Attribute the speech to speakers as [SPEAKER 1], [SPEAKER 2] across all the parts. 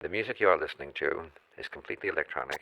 [SPEAKER 1] The music you are listening to is completely electronic.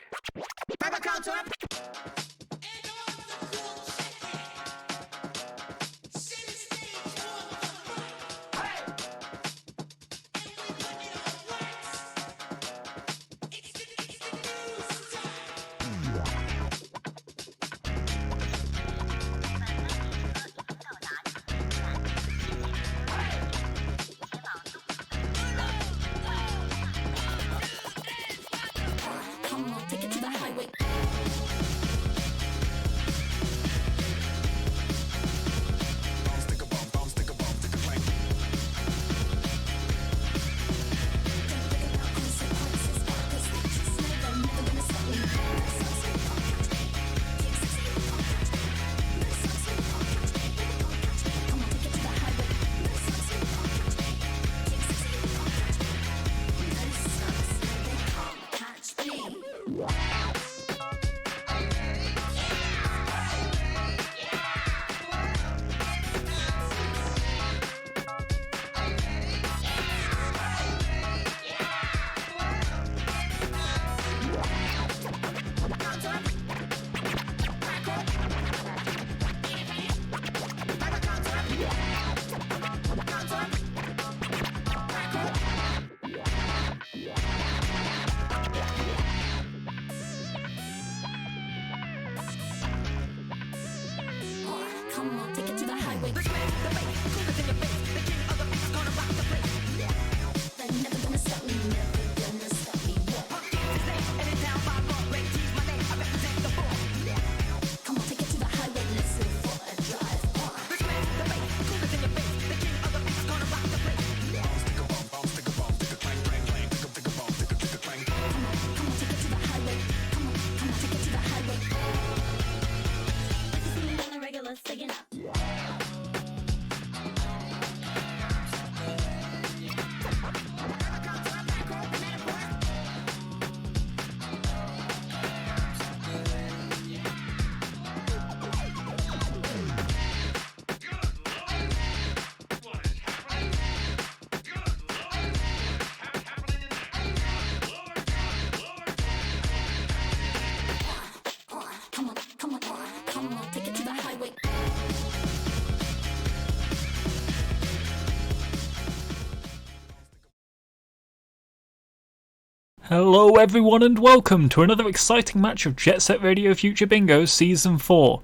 [SPEAKER 2] Hello everyone and welcome to another exciting match of Jet Set Radio Future Bingo Season 4.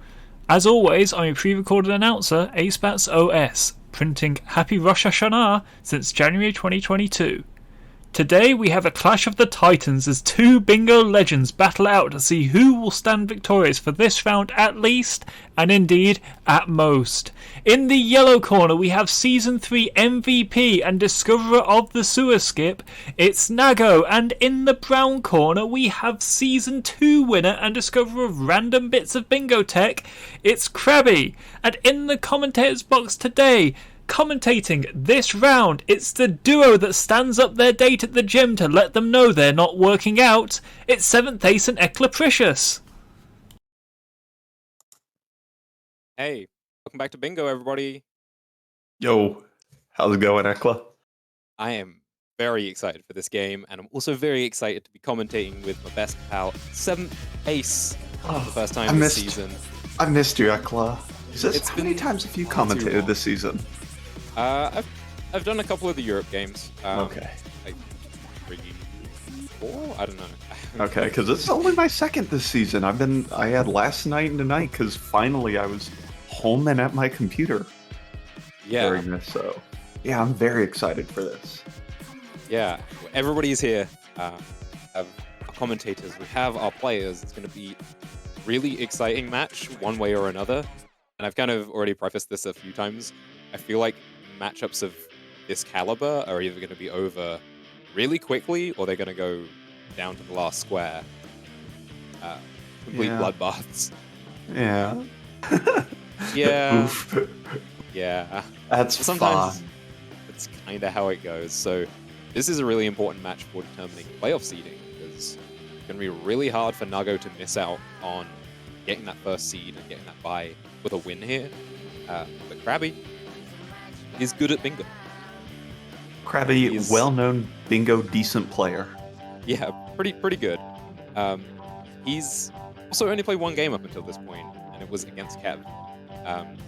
[SPEAKER 2] As always, I'm a pre-recorded announcer, AceBats OS, printing Happy Rosh Hashanah since January 2022. Today we have a clash of the titans as two bingo legends battle out to see who will stand victorious for this round at least, and indeed at most. In the yellow corner we have Season 3 MVP and discoverer of the sewer skip, it's Nago, and in the brown corner we have Season 2 winner and discoverer of random bits of bingo tech, it's Crabbi. And in the commentators box today, commentating this round, it's the duo that stands up their date at the gym to let them know they're not working out. It's 7th Ace and Eclapricious.
[SPEAKER 3] Hey, welcome back to Bingo, everybody.
[SPEAKER 4] Yo, how's it going, Ekla?
[SPEAKER 3] I am very excited for this game, and I'm also very excited to be commentating with my best pal, 7th Ace, for the first time this season.
[SPEAKER 4] I missed you, Ekla. How many times have you commentated this season?
[SPEAKER 3] I've done a couple of the Europe games.
[SPEAKER 4] Okay.
[SPEAKER 3] Like 3, 4? I don't know.
[SPEAKER 4] Okay, because this is only my second this season. I had last night and tonight because finally I was home and at my computer.
[SPEAKER 3] Yeah.
[SPEAKER 4] During this, so yeah, I'm very excited for this.
[SPEAKER 3] Yeah, everybody's here. Have our commentators, we have our players. It's going to be a really exciting match, one way or another. And I've kind of already prefaced this a few times. I feel like matchups of this caliber are either going to be over really quickly or they're going to go down to the last square. Complete bloodbaths.
[SPEAKER 4] Yeah.
[SPEAKER 3] Yeah.
[SPEAKER 4] Oof.
[SPEAKER 3] Yeah.
[SPEAKER 4] That's
[SPEAKER 3] sometimes
[SPEAKER 4] fun.
[SPEAKER 3] it's kind of how it goes. So this is a really important match for determining playoff seeding because it's going to be really hard for Nago to miss out on getting that first seed and getting that bye with a win here. But Crabbi is good at bingo.
[SPEAKER 4] Crabbi, well-known bingo decent player.
[SPEAKER 3] Yeah, pretty good. He's also only played one game up until this point, and it was against Kev. And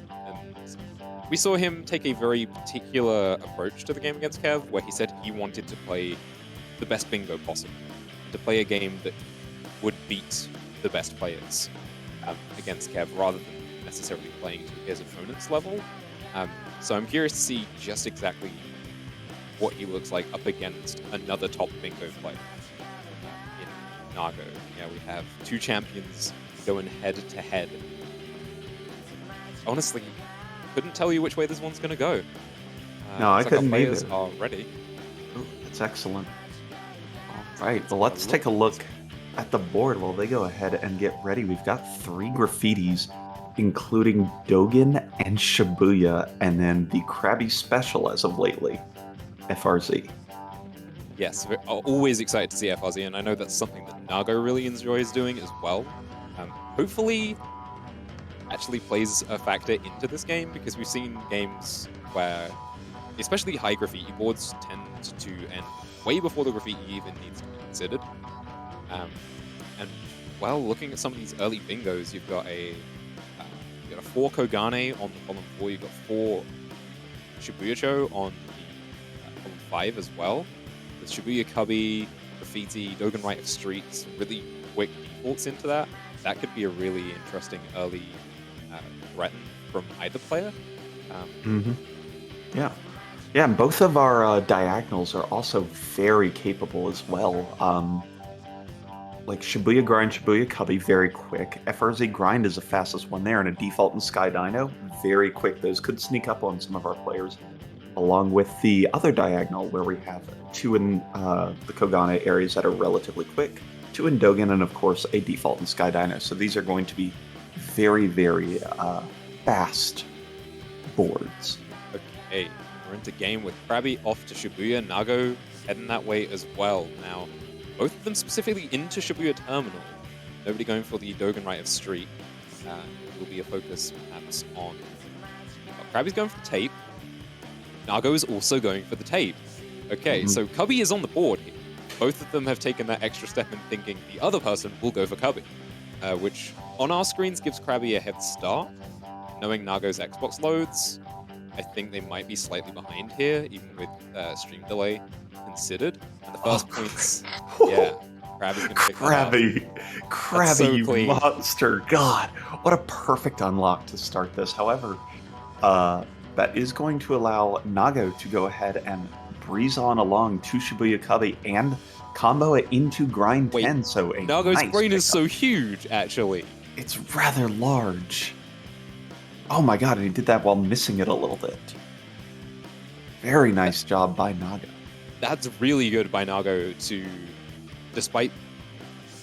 [SPEAKER 3] we saw him take a very particular approach to the game against Kev, where he said he wanted to play the best bingo possible, to play a game that would beat the best players against Kev, rather than necessarily playing to his opponent's level. So I'm curious to see just exactly what he looks like up against another top bingo player in Nago. Yeah, we have two champions going head-to-head. Honestly, couldn't tell you which way this one's going to go.
[SPEAKER 4] No, I couldn't
[SPEAKER 3] our players
[SPEAKER 4] either.
[SPEAKER 3] are ready.
[SPEAKER 4] Ooh, that's excellent. All right, well, let's take a look at the board while they go ahead and get ready. We've got 3 graffitis, including Dogen and Shibuya, and then the Crabbi special as of lately, FRZ.
[SPEAKER 3] Yes, we're always excited to see FRZ, and I know that's something that Nago really enjoys doing as well. Hopefully, actually plays a factor into this game, because we've seen games where, especially high graffiti boards, tend to end way before the graffiti even needs to be considered. And well, looking at some of these early bingos, you've got a 4 Kogane on the column 4, you've got 4 Shibuya-cho on the column 5 as well. With Shibuya Cubby, Graffiti, Dogen Right of Streets, really quick defaults into that. That could be a really interesting early threat from either player.
[SPEAKER 4] Yeah. Yeah, and both of our diagonals are also very capable as well. Like Shibuya Grind, Shibuya Cubby, very quick. FRZ Grind is the fastest one there, and a default in Sky Dino, very quick. Those could sneak up on some of our players, along with the other diagonal where we have 2 in the Kogane areas that are relatively quick, 2 in Dogen, and of course a default in Sky Dino. So these are going to be very, very fast boards.
[SPEAKER 3] Okay, we're into game with Crabbi off to Shibuya, Nago heading that way as well. Now, both of them specifically into Shibuya Terminal. Nobody going for the Dogen Right of Street. Will be a focus perhaps on... Crabbi's going for the tape. Nago is also going for the tape. Okay, so Cubby is on the board here. Both of them have taken that extra step in thinking the other person will go for Cubby, which on our screens gives Crabbi a head start. Knowing Nago's Xbox loads, I think they might be slightly behind here, even with stream delay considered. And the first points, yeah, Crabbi's going to pick that up.
[SPEAKER 4] Crabbi,
[SPEAKER 3] so
[SPEAKER 4] you
[SPEAKER 3] clean.
[SPEAKER 4] monster. God, what a perfect unlock to start this. However, that is going to allow Nago to go ahead and breeze on along to Shibuya Cubby and combo it into Grind 10. So a
[SPEAKER 3] Nago's
[SPEAKER 4] nice
[SPEAKER 3] brain is
[SPEAKER 4] pickup.
[SPEAKER 3] so huge, actually.
[SPEAKER 4] It's rather large. Oh my god, and he did that while missing it a little bit. Very nice job by Nago.
[SPEAKER 3] That's really good by Nago to, despite,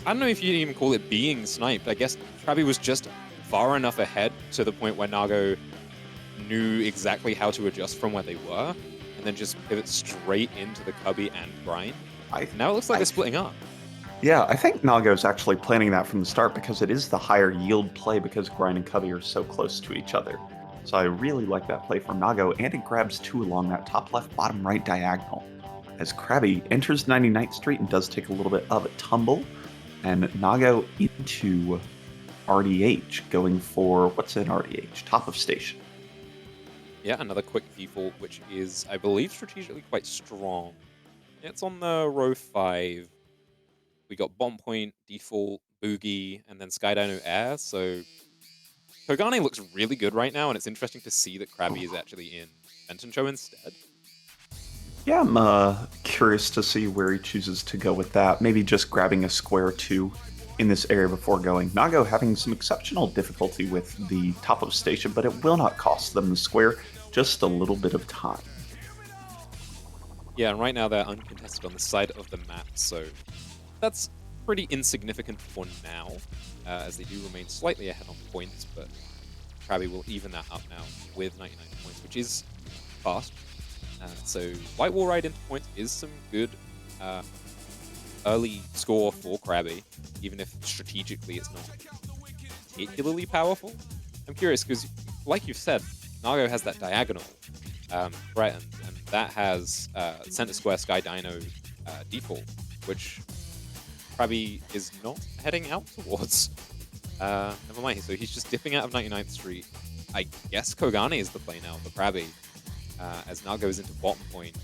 [SPEAKER 3] I don't know if you'd even call it being sniped. I guess Crabbi was just far enough ahead to the point where Nago knew exactly how to adjust from where they were, and then just pivot straight into the Cubby and Grind. Now it looks like they're splitting up.
[SPEAKER 4] Yeah, I think Nago's actually planning that from the start because it is the higher yield play because Grind and Cubby are so close to each other. So I really like that play from Nago, and it grabs 2 along that top left, bottom right diagonal. As Crabbi enters 99th Street and does take a little bit of a tumble, and Nago into RDH, going for, what's in RDH? Top of station.
[SPEAKER 3] Yeah, another quick default, which is, I believe, strategically quite strong. It's on the row 5. We got Bomb Point, Default, Boogie, and then Sky Dino Air, so Kogane looks really good right now, and it's interesting to see that Crabbi is actually in Bentoncho instead.
[SPEAKER 4] Yeah, I'm curious to see where he chooses to go with that. Maybe just grabbing a square 2 in this area before going. Nago having some exceptional difficulty with the top of station, but it will not cost them the square, just a little bit of time.
[SPEAKER 3] Yeah, and right now they're uncontested on the side of the map, so that's pretty insignificant for now, as they do remain slightly ahead on points, but Crabbi will even that up now with 99 points, which is fast. So White Wall Ride into points is some good early score for Crabbi, even if strategically it's not particularly powerful. I'm curious, because like you've said, Nago has that diagonal threatened, and that has center square Sky Dino default, which Crabbi is not heading out towards. Never mind. So he's just dipping out of 99th Street. I guess Kogane is the play now for Crabbi, as Nago goes into bottom point.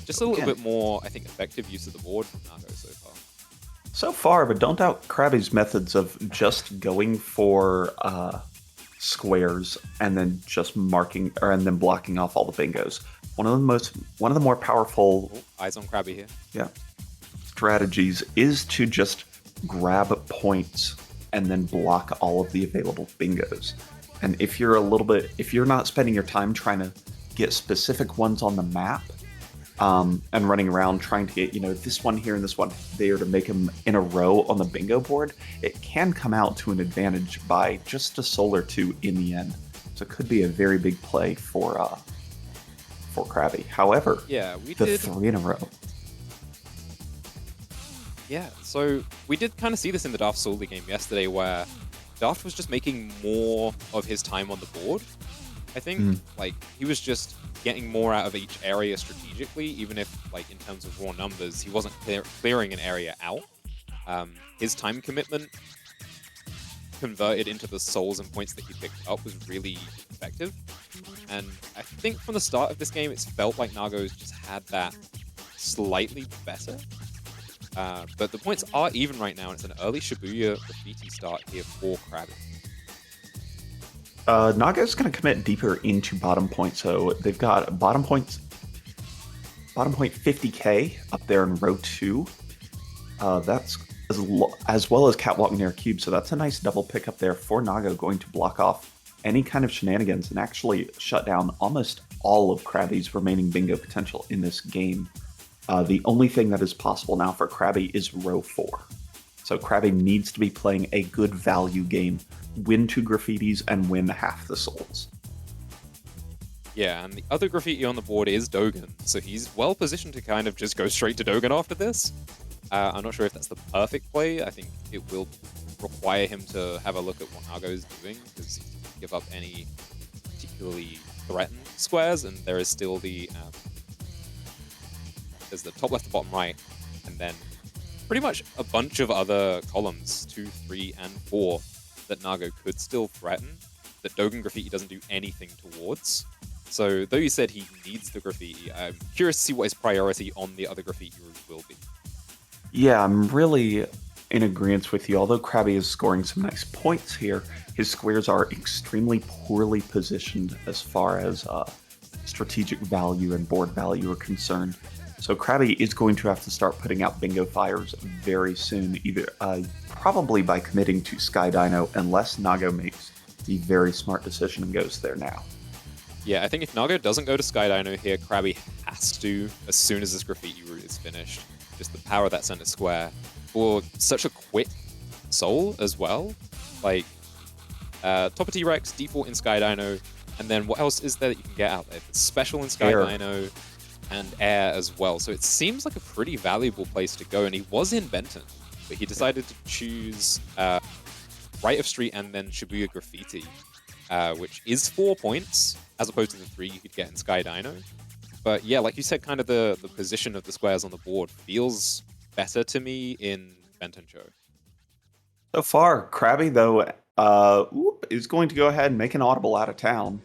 [SPEAKER 3] Just a little bit more, I think, effective use of the board from Nago so far.
[SPEAKER 4] So far, but don't doubt Crabbi's methods of just going for squares and then just marking and then blocking off all the bingos. One of the more powerful
[SPEAKER 3] eyes on Crabbi here.
[SPEAKER 4] Strategies is to just grab points and then block all of the available bingos. And if you're not spending your time trying to get specific ones on the map, and running around trying to get, this one here and this one there to make them in a row on the bingo board, it can come out to an advantage by just a soul or two in the end. So it could be a very big play for Crabbi. However,
[SPEAKER 3] we
[SPEAKER 4] the
[SPEAKER 3] did
[SPEAKER 4] 3 in a row.
[SPEAKER 3] Yeah, so we did kind of see this in the Daft Sully game yesterday, where Daft was just making more of his time on the board. I think, like, he was just getting more out of each area strategically, even if, like, in terms of raw numbers, he wasn't clearing an area out. His time commitment converted into the souls and points that he picked up was really effective. And I think from the start of this game, it's felt like Nago's just had that slightly better. But the points are even right now, and it's an early Shibuya graffiti start here for Crabbi.
[SPEAKER 4] Naga's going to commit deeper into bottom point, so they've got bottom point 50k up there in row 2. That's as well as Catwalk near Cube, so that's a nice double pick up there for Nago, going to block off any kind of shenanigans and actually shut down almost all of Crabbi's remaining bingo potential in this game. The only thing that is possible now for Crabbi is row 4. So Crabbi needs to be playing a good value game, win 2 graffitis, and win half the souls.
[SPEAKER 3] Yeah, and the other graffiti on the board is Dogen, so he's well positioned to kind of just go straight to Dogen after this. I'm not sure if that's the perfect play. I think it will require him to have a look at what Nago is doing, because he doesn't give up any particularly threatened squares, and there is still there's the top left and bottom right, and then pretty much a bunch of other columns, 2, 3, and 4, that Nago could still threaten, that Dogen Graffiti doesn't do anything towards. So, though you said he needs the graffiti, I'm curious to see what his priority on the other graffiti route will be.
[SPEAKER 4] Yeah, I'm really in agreement with you. Although Crabbi is scoring some nice points here, his squares are extremely poorly positioned as far as strategic value and board value are concerned. So Crabbi is going to have to start putting out bingo fires very soon, either probably by committing to Sky Dino, unless Nago makes the very smart decision and goes there now.
[SPEAKER 3] Yeah, I think if Nago doesn't go to Sky Dino here, Crabbi has to, as soon as this graffiti route is finished. Just the power of that center square for such a quick soul as well. Like, top of T-Rex, default in Sky Dino, and then what else is there that you can get out there? It's special in Sky Dino and air as well. So it seems like a pretty valuable place to go, and he was in Benton, but he decided to choose right of street and then Shibuya Graffiti, which is 4 points, as opposed to the 3 you could get in Sky Dino. But yeah, like you said, kind of the position of the squares on the board feels better to me in Benton Show.
[SPEAKER 4] So far, Crabbi, though, is going to go ahead and make an audible out of town.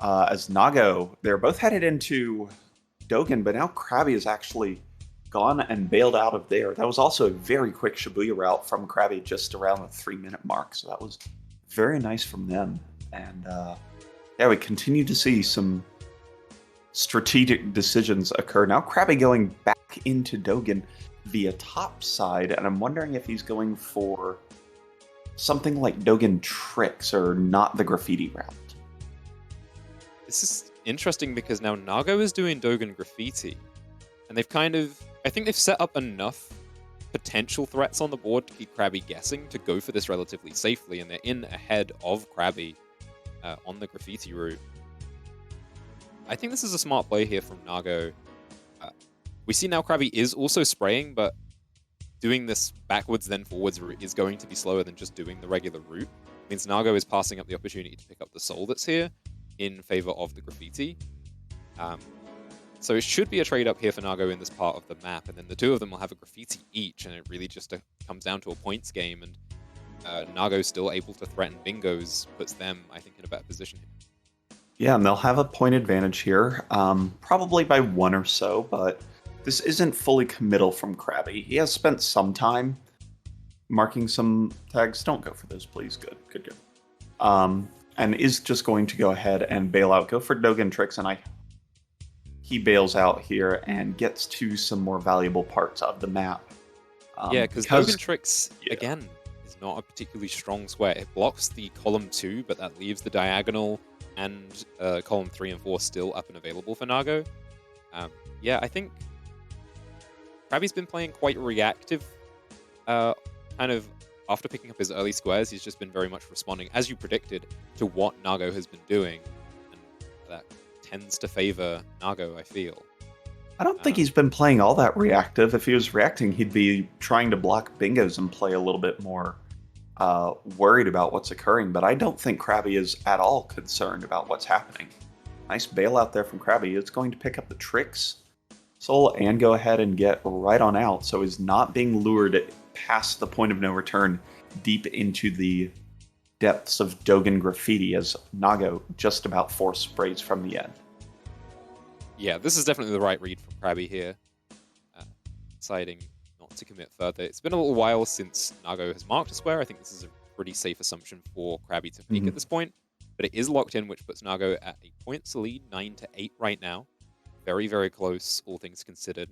[SPEAKER 4] As Nago, they're both headed into Dogen, but now Crabbi is actually gone and bailed out of there. That was also a very quick Shibuya route from Crabbi, just around the 3-minute mark, so that was very nice from them. And yeah, we continue to see some strategic decisions occur. Now Crabbi going back into Dogen via top side, and I'm wondering if he's going for something like Dogen tricks or not the graffiti route.
[SPEAKER 3] This is interesting because now Nago is doing Dogen Graffiti, and they've I think they've set up enough potential threats on the board to keep Crabbi guessing to go for this relatively safely, and they're in ahead of Crabbi on the graffiti route. I think this is a smart play here from Nago. We see now Crabbi is also spraying, but doing this backwards then forwards route is going to be slower than just doing the regular route. It means Nago is passing up the opportunity to pick up the soul that's here in favor of the graffiti. So it should be a trade up here for Nago in this part of the map, and then the two of them will have a graffiti each, and it really just comes down to a points game, and Nago still able to threaten bingos puts them, I think, in a better position.
[SPEAKER 4] Yeah, and they'll have a point advantage here, probably by 1 or so, but this isn't fully committal from Crabbi. He has spent some time marking some tags. Don't go for those, please. Good. And is just going to go ahead and bail out. Go for Dogen Tricks, and he bails out here and gets to some more valuable parts of the map.
[SPEAKER 3] Because Dogen Tricks, again, is not a particularly strong square. It blocks the column 2, but that leaves the diagonal and column 3 and 4 still up and available for Nago. I think Crabbi's been playing quite reactive, kind of after picking up his early squares. He's just been very much responding, as you predicted, to what Nago has been doing, and that tends to favor Nago, I feel.
[SPEAKER 4] I don't think he's been playing all that reactive. If he was reacting, he'd be trying to block bingos and play a little bit more worried about what's occurring, but I don't think Crabbi is at all concerned about what's happening. Nice bailout there from Crabbi. It's going to pick up the tricks soul and go ahead and get right on out, so he's not being lured past the point of no return deep into the depths of Dogen Graffiti as Nago just about 4 sprays from the end.
[SPEAKER 3] Yeah, this is definitely the right read from Crabbi here, deciding not to commit further. It's been a little while since Nago has marked a square. I think this is a pretty safe assumption for Crabbi to peak at this point, but it is locked in, which puts Nago at a points lead, 9-8 right now. Very, very close, all things considered.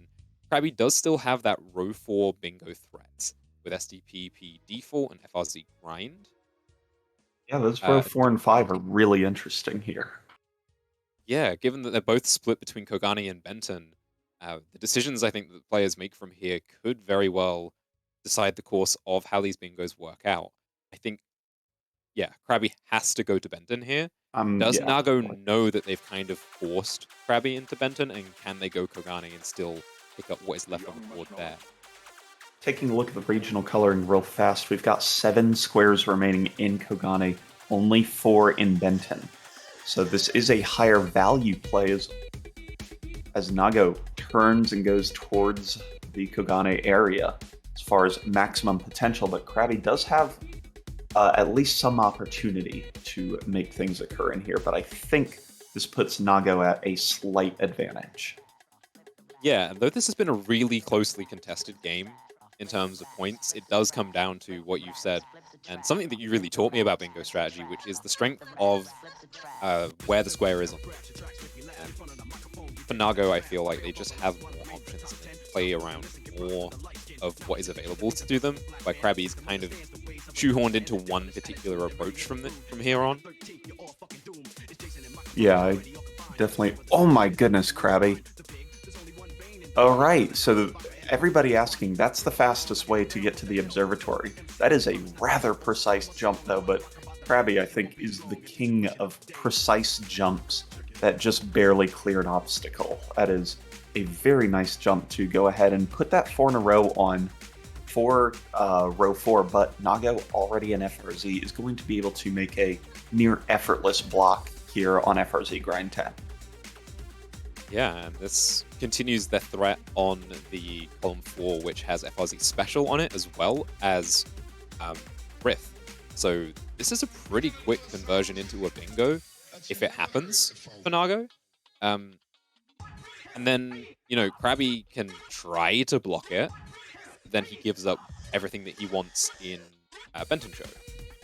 [SPEAKER 3] Crabbi does still have that row 4 bingo threat with SDPP default and FRZ grind.
[SPEAKER 4] Yeah, those row 4 and 5 are really interesting here.
[SPEAKER 3] Yeah, given that they're both split between Kogani and Benton, the decisions I think that players make from here could very well decide the course of how these bingos work out. I think, Crabbi has to go to Benton here. Does Nago know that they've kind of forced Crabbi into Benton, and can they go Kogani and still pick up what is left on the board there?
[SPEAKER 4] Taking a look at the regional coloring real fast, we've got 7 squares remaining in Kogani, only 4 in Benton. So this is a higher value play as Nago turns and goes towards the Kogane area as far as maximum potential, but Crabbi does have at least some opportunity to make things occur in here, but I think this puts Nago at a slight advantage.
[SPEAKER 3] Yeah, though this has been a really closely contested game in terms of points, it does come down to what you've said, and something that you really taught me about bingo strategy, which is the strength of where the square is on the board. And for Nago, I feel like they just have more options and play around more of what is available to do them, where Crabbi's kind of shoehorned into one particular approach from here on.
[SPEAKER 4] Yeah, I definitely... Oh my goodness, Crabbi. All right, so everybody asking, that's the fastest way to get to the observatory. That is a rather precise jump, though, but Crabbi, I think, is the king of precise jumps that just barely clear an obstacle. That is a very nice jump to go ahead and put that 4 in a row on for row 4, but Nago, already in FRZ, is going to be able to make a near effortless block here on FRZ grind 10.
[SPEAKER 3] Yeah, and this continues the threat on the column 4, which has FRZ special on it, as well as Rith. So this is a pretty quick conversion into a bingo, if it happens for Nago. And then, Crabbi can try to block it, but then he gives up everything that he wants in Benton Show.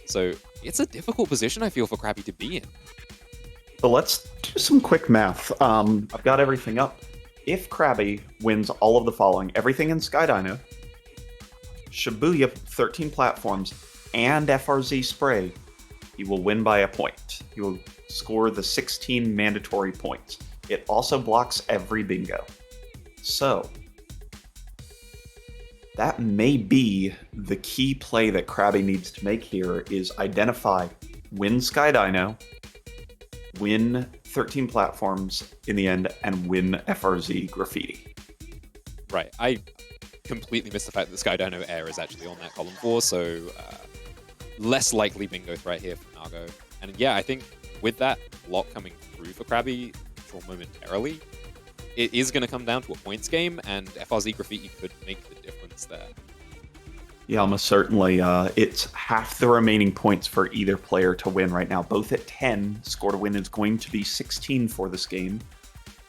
[SPEAKER 3] So it's a difficult position, I feel, for Crabbi to be in.
[SPEAKER 4] So let's do some quick math. I've got everything up. If Crabbi wins all of the following, everything in Sky Dino, Shibuya 13 platforms, and FRZ Spray, he will win by a point. He will score the 16 mandatory points. It also blocks every bingo. So, that may be the key play that Crabbi needs to make here, is identify, win Sky Dino, win 13 platforms in the end, and win FRZ Graffiti.
[SPEAKER 3] Right. I completely missed the fact that the Sky Dino Air is actually on that column 4, so less likely bingo threat here for Nago. And yeah, I think with that block coming through for Crabbi momentarily, it is going to come down to a points game, and FRZ Graffiti could make the difference there.
[SPEAKER 4] Yeah, almost certainly. It's half the remaining points for either player to win right now. Both at 10. Score to win is going to be 16 for this game,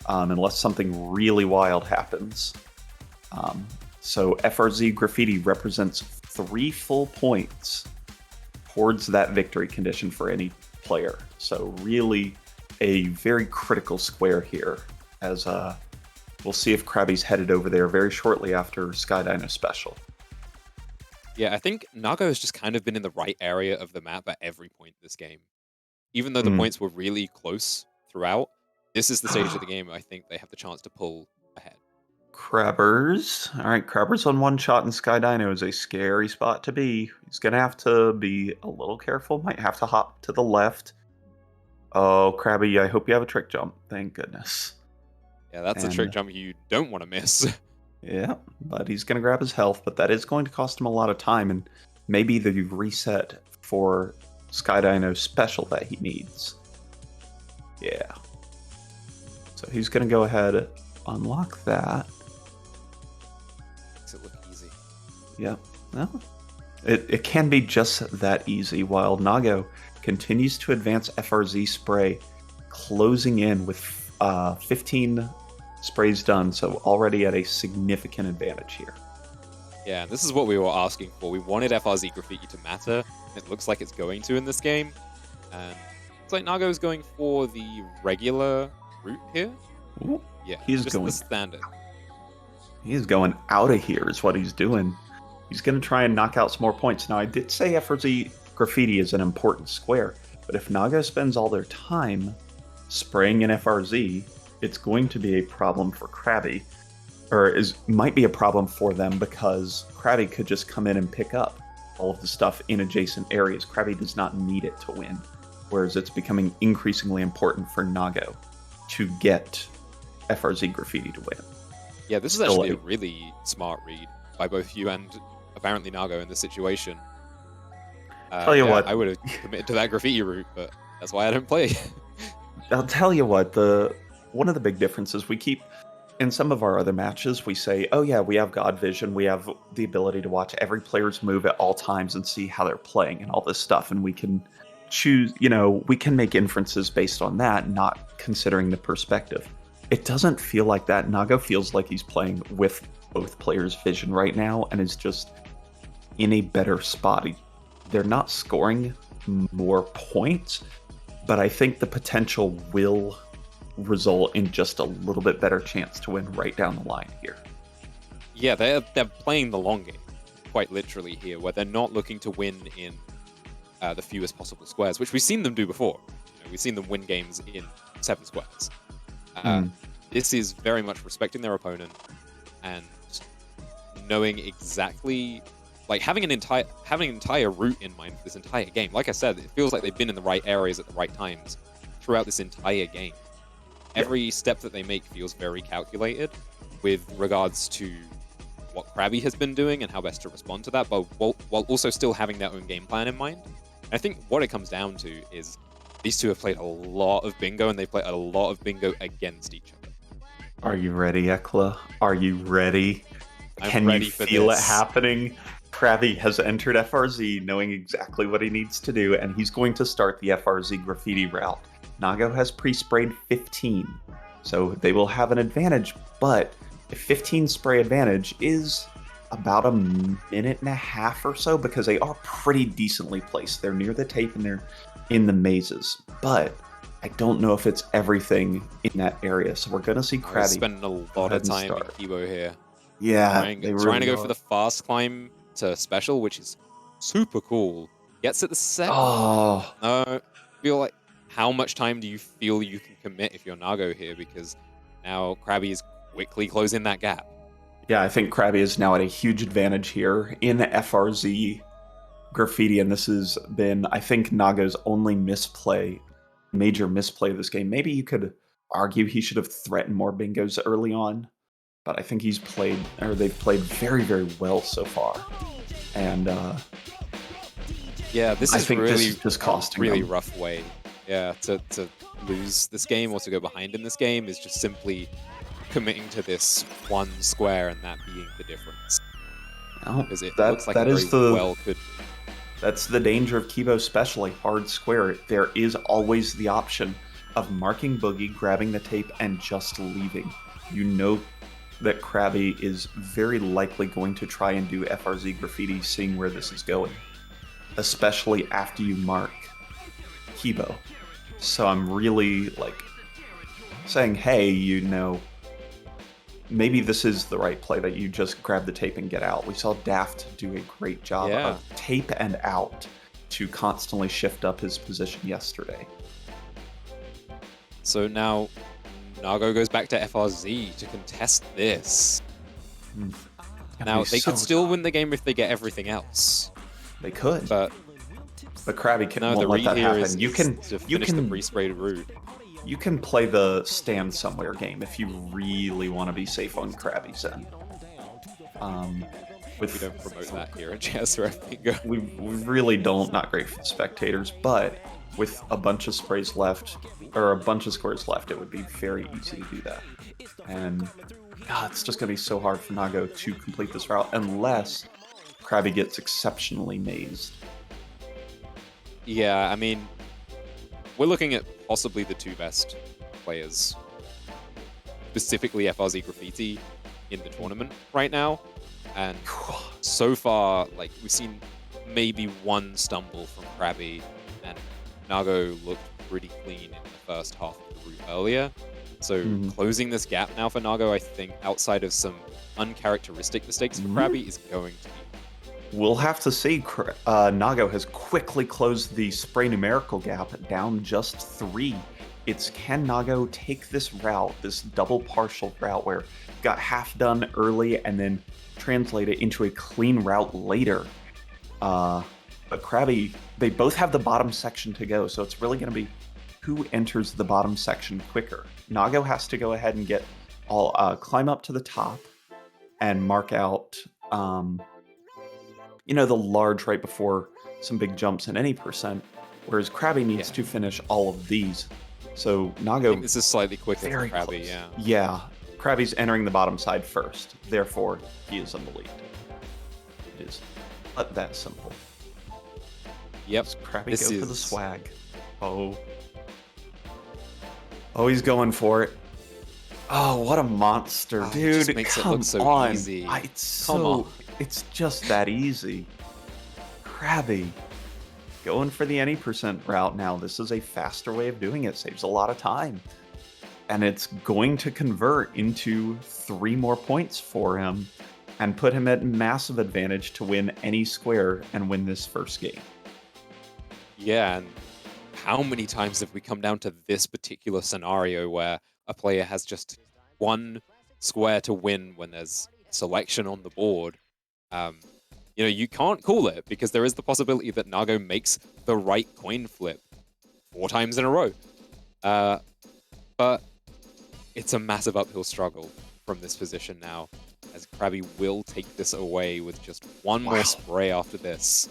[SPEAKER 4] unless something really wild happens. So FRZ Graffiti represents 3 full points towards that victory condition for any player. So really a very critical square here, as we'll see if Crabbi's headed over there very shortly after Skydino Special.
[SPEAKER 3] Yeah, I think Nago has just kind of been in the right area of the map at every point this game. Even though the points were really close throughout, this is the stage of the game I think they have the chance to pull ahead.
[SPEAKER 4] Crabbers. All right, Crabbers on one shot, and Skydino is a scary spot to be. He's going to have to be a little careful. Might have to hop to the left. Oh, Crabbi, I hope you have a trick jump. Thank goodness.
[SPEAKER 3] Yeah, that's a trick jump you don't want to miss.
[SPEAKER 4] Yeah, but he's going to grab his health, but that is going to cost him a lot of time, and maybe the reset for Skydino's special that he needs. Yeah. So he's going to go ahead, unlock that.
[SPEAKER 3] Makes it look easy.
[SPEAKER 4] Yep. Well, it can be just that easy, while Nago continues to advance FRZ spray, closing in with 15 sprays done, so already at a significant advantage here.
[SPEAKER 3] Yeah, this is what we were asking for. We wanted FRZ Graffiti to matter. It looks like it's going to in this game. And it's like Nago is going for the regular route here.
[SPEAKER 4] Ooh,
[SPEAKER 3] Yeah,
[SPEAKER 4] he's
[SPEAKER 3] just
[SPEAKER 4] going
[SPEAKER 3] the standard.
[SPEAKER 4] He is going out of here is what he's doing. He's going to try and knock out some more points. Now, I did say FRZ Graffiti is an important square, but if Nago spends all their time spraying in FRZ, it's going to be a problem for Crabbi, or might be a problem for them, because Crabbi could just come in and pick up all of the stuff in adjacent areas. Crabbi does not need it to win, whereas it's becoming increasingly important for Nago to get FRZ Graffiti to win.
[SPEAKER 3] Yeah, this is actually a really smart read by both you and apparently Nago in this situation.
[SPEAKER 4] Tell you what,
[SPEAKER 3] I would have committed to that Graffiti route, but that's why I don't play.
[SPEAKER 4] I'll tell you what, one of the big differences we keep in some of our other matches, we say, oh yeah, we have God vision, we have the ability to watch every player's move at all times and see how they're playing and all this stuff, and we can choose, we can make inferences based on that, not considering the perspective. It doesn't feel like that. Nago feels like he's playing with both players' vision right now and is just in a better spot. They're not scoring more points, but I think the potential will result in just a little bit better chance to win right down the line here.
[SPEAKER 3] Yeah, they're playing the long game, quite literally here, where they're not looking to win in the fewest possible squares, which we've seen them do before. We've seen them win games in 7 squares. This is very much respecting their opponent and knowing exactly, like having an entire route in mind for this entire game. Like I said, it feels like they've been in the right areas at the right times throughout this entire game. Every step that they make feels very calculated with regards to what Crabbi has been doing and how best to respond to that, but while also still having their own game plan in mind. And I think what it comes down to is these two have played a lot of bingo, and they've played a lot of bingo against each other.
[SPEAKER 4] Are you ready, Ekla? Are you ready?
[SPEAKER 3] I'm ready
[SPEAKER 4] you
[SPEAKER 3] for
[SPEAKER 4] feel
[SPEAKER 3] this.
[SPEAKER 4] it happening? Crabbi has entered FRZ knowing exactly what he needs to do, and he's going to start the FRZ Graffiti route. Nago has pre-sprayed 15, so they will have an advantage, but a 15 spray advantage is about a minute and a half or so, because they are pretty decently placed. They're near the tape and they're in the mazes, but I don't know if it's everything in that area, so we're going to see Crabbi
[SPEAKER 3] spending a lot of time in Kibo here.
[SPEAKER 4] Yeah,
[SPEAKER 3] trying to go for the fast climb to special, which is super cool. Gets it the second.
[SPEAKER 4] Oh,
[SPEAKER 3] No, feel like, how much time do you feel you can commit if you're Nago here? Because now Crabbi is quickly closing that gap.
[SPEAKER 4] Yeah, I think Crabbi is now at a huge advantage here in FRZ Graffiti, and this has been, I think, Nago's only major misplay of this game. Maybe you could argue he should have threatened more bingos early on, but I think they've played very, very well so far. And
[SPEAKER 3] yeah, this is really,
[SPEAKER 4] this is just costing
[SPEAKER 3] really
[SPEAKER 4] them.
[SPEAKER 3] rough way. Yeah, to lose this game or to go behind in this game is just simply committing to this one square and that being the difference.
[SPEAKER 4] Oh,
[SPEAKER 3] Because it looks like
[SPEAKER 4] that
[SPEAKER 3] it
[SPEAKER 4] is
[SPEAKER 3] very well could.
[SPEAKER 4] That's the danger of Kibo, especially hard square. There is always the option of marking Boogie, grabbing the tape, and just leaving. You know that Crabbi is very likely going to try and do FRZ graffiti, seeing where this is going, especially after you mark Kibo. So I'm really like saying, hey, maybe this is the right play, that you just grab the tape and get out. We saw Daft do a great job of tape and out to constantly shift up his position yesterday.
[SPEAKER 3] So now Nago goes back to FRZ to contest this. Now, they could still win the game if they get everything else.
[SPEAKER 4] They could.
[SPEAKER 3] But
[SPEAKER 4] Crabbi won't let that happen. You can
[SPEAKER 3] the pre-sprayed route.
[SPEAKER 4] You can play the stand somewhere game if you really want to be safe on Crabbi's end.
[SPEAKER 3] We don't promote that here at JSRF Bingo.
[SPEAKER 4] We really don't. Not great for the spectators, but with a bunch of sprays left, or a bunch of squares left, it would be very easy to do that. And God, it's just going to be so hard for Nago to complete this route unless Crabbi gets exceptionally mazed.
[SPEAKER 3] Yeah, I mean, we're looking at possibly the two best players, specifically FRZ Graffiti, in the tournament right now. And so far, like, we've seen maybe one stumble from Crabbi, and Nago looked pretty clean in the first half of the route earlier. So closing this gap now for Nago, I think, outside of some uncharacteristic mistakes for Crabbi, is going to be.
[SPEAKER 4] We'll have to see. Nago has quickly closed the spray numerical gap down just 3. It's, can Nago take this route, this double partial route where got half done early and then translate it into a clean route later? But Crabbi, they both have the bottom section to go, so it's really going to be who enters the bottom section quicker. Nago has to go ahead and get climb up to the top and mark out the large right before some big jumps in any percent, whereas Crabbi needs to finish all of these. So Nago,
[SPEAKER 3] I think this is slightly quicker for Crabbi,
[SPEAKER 4] yeah. Yeah, Crabbi's entering the bottom side first, therefore he is in the lead. It is that simple.
[SPEAKER 3] Yep.
[SPEAKER 4] Does Crabbi go for the swag? Oh, he's going for it. Oh, what a monster, dude!
[SPEAKER 3] It just makes it look so
[SPEAKER 4] on.
[SPEAKER 3] easy.
[SPEAKER 4] It's just that easy. Crabbi going for the any percent route now. This is a faster way of doing it. Saves a lot of time. And it's going to convert into 3 more points for him and put him at massive advantage to win any square and win this first game.
[SPEAKER 3] Yeah, and how many times have we come down to this particular scenario where a player has just one square to win when there's selection on the board? You can't call it because there is the possibility that Nago makes the right coin flip 4 times in a row. But it's a massive uphill struggle from this position now, as Crabbi will take this away with just one more spray after this.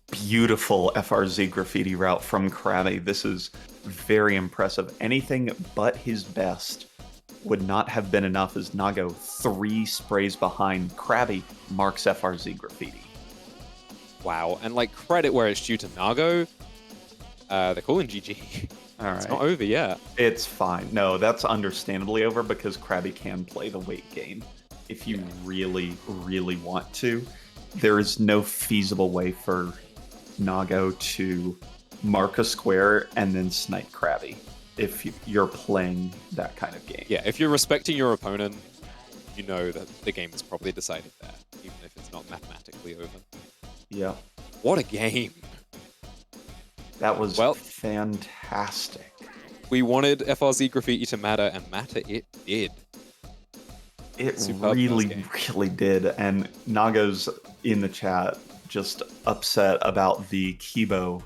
[SPEAKER 4] Beautiful FRZ graffiti route from Crabbi. This is very impressive. Anything but his best would not have been enough, as Nago 3 sprays behind. Crabbi marks FRZ graffiti.
[SPEAKER 3] Wow, and credit where it's due to Nago, they're calling GG.
[SPEAKER 4] All right.
[SPEAKER 3] It's not over yet.
[SPEAKER 4] It's fine. No, that's understandably over because Crabbi can play the weight game if you really, really want to. There is no feasible way for Nago to mark a square and then snipe Crabbi if you're playing that kind of game.
[SPEAKER 3] Yeah, if you're respecting your opponent, you know that the game is probably decided there, even if it's not mathematically over.
[SPEAKER 4] Yeah.
[SPEAKER 3] What a game.
[SPEAKER 4] That was fantastic.
[SPEAKER 3] We wanted FRZ graffiti to matter, and matter it did.
[SPEAKER 4] It really did. And Nago's in the chat just upset about the Kibo.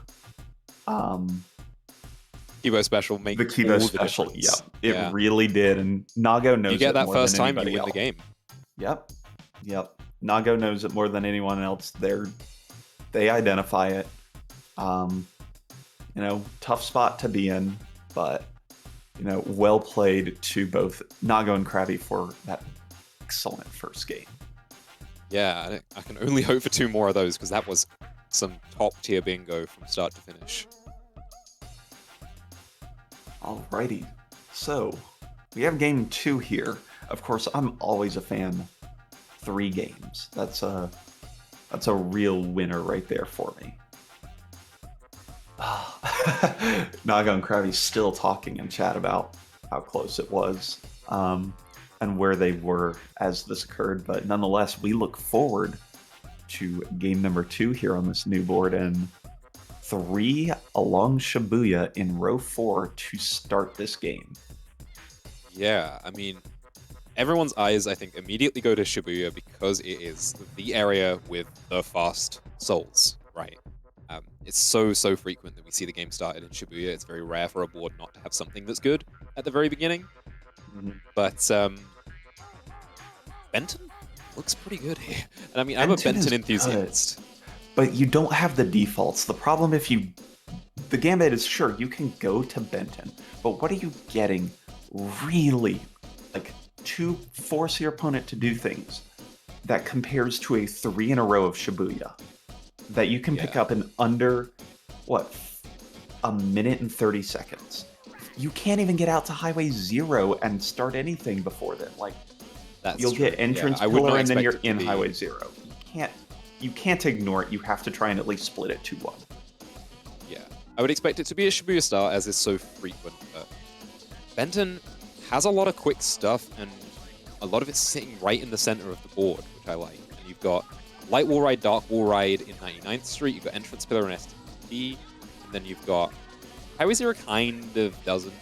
[SPEAKER 3] Kibo special makes
[SPEAKER 4] the Kibo special. It really did. And Nago knows.
[SPEAKER 3] You get that
[SPEAKER 4] more
[SPEAKER 3] first
[SPEAKER 4] than
[SPEAKER 3] time, you win
[SPEAKER 4] else.
[SPEAKER 3] the game.
[SPEAKER 4] Yep. Nago knows it more than anyone else. They identify it. Tough spot to be in, but well played to both Nago and Crabbi for that excellent first game.
[SPEAKER 3] Yeah, I can only hope for 2 more of those because that was some top tier bingo from start to finish.
[SPEAKER 4] Alrighty, so we have game 2 here. Of course, I'm always a fan. 3 games. That's a real winner right there for me. Nago and Crabbi still talking in chat about how close it was and where they were as this occurred, but nonetheless, we look forward to game number 2 here on this new board, and 3 along Shibuya in row 4 to start this game.
[SPEAKER 3] Yeah, I mean, everyone's eyes, I think, immediately go to Shibuya because it is the area with the fast souls, right? It's so frequent that we see the game started in Shibuya. It's very rare for a board not to have something that's good at the very beginning.
[SPEAKER 4] Mm-hmm.
[SPEAKER 3] But Benton looks pretty good here. And I mean, I'm a Benton enthusiast.
[SPEAKER 4] Good, but you don't have the defaults. The problem the Gambit is, sure, you can go to Benton, but what are you getting really, to force your opponent to do things that compares to a 3 in a row of Shibuya that you can pick up in under, a minute and 30 seconds. You can't even get out to Highway 0 and start anything before then. You'll get entrance pillar and then you're in Highway 0. You can't ignore it. You have to try and at least split it 2-1.
[SPEAKER 3] Yeah, I would expect it to be a Shibuya start as is so frequent, but Benton has a lot of quick stuff, and a lot of it's sitting right in the center of the board, which I like. And you've got Light Wall Ride, Dark Wall Ride in 99th Street, you've got Entrance Pillar and STP, and then you've got Highway 0 kind of doesn't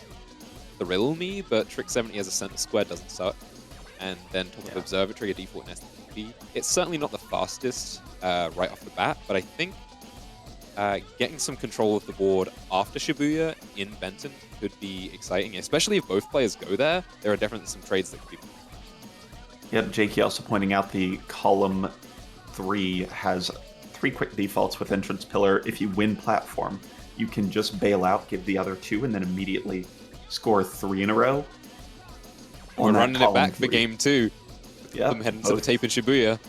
[SPEAKER 3] thrill me, but Trick 70 as a center square doesn't suck. And then top of Observatory, a default and STP. It's certainly not the fastest right off the bat, but I think getting some control of the board after Shibuya in Benton could be exciting, especially if both players go there. There are definitely some trades that could be.
[SPEAKER 4] Yep, Jakey also pointing out the column 3 has 3 quick defaults with Entrance Pillar. If you win platform, you can just bail out, give the other 2, and then immediately score 3 in a row.
[SPEAKER 3] We're running it back for game 2.
[SPEAKER 4] Yeah,
[SPEAKER 3] I'm heading to the tape in Shibuya.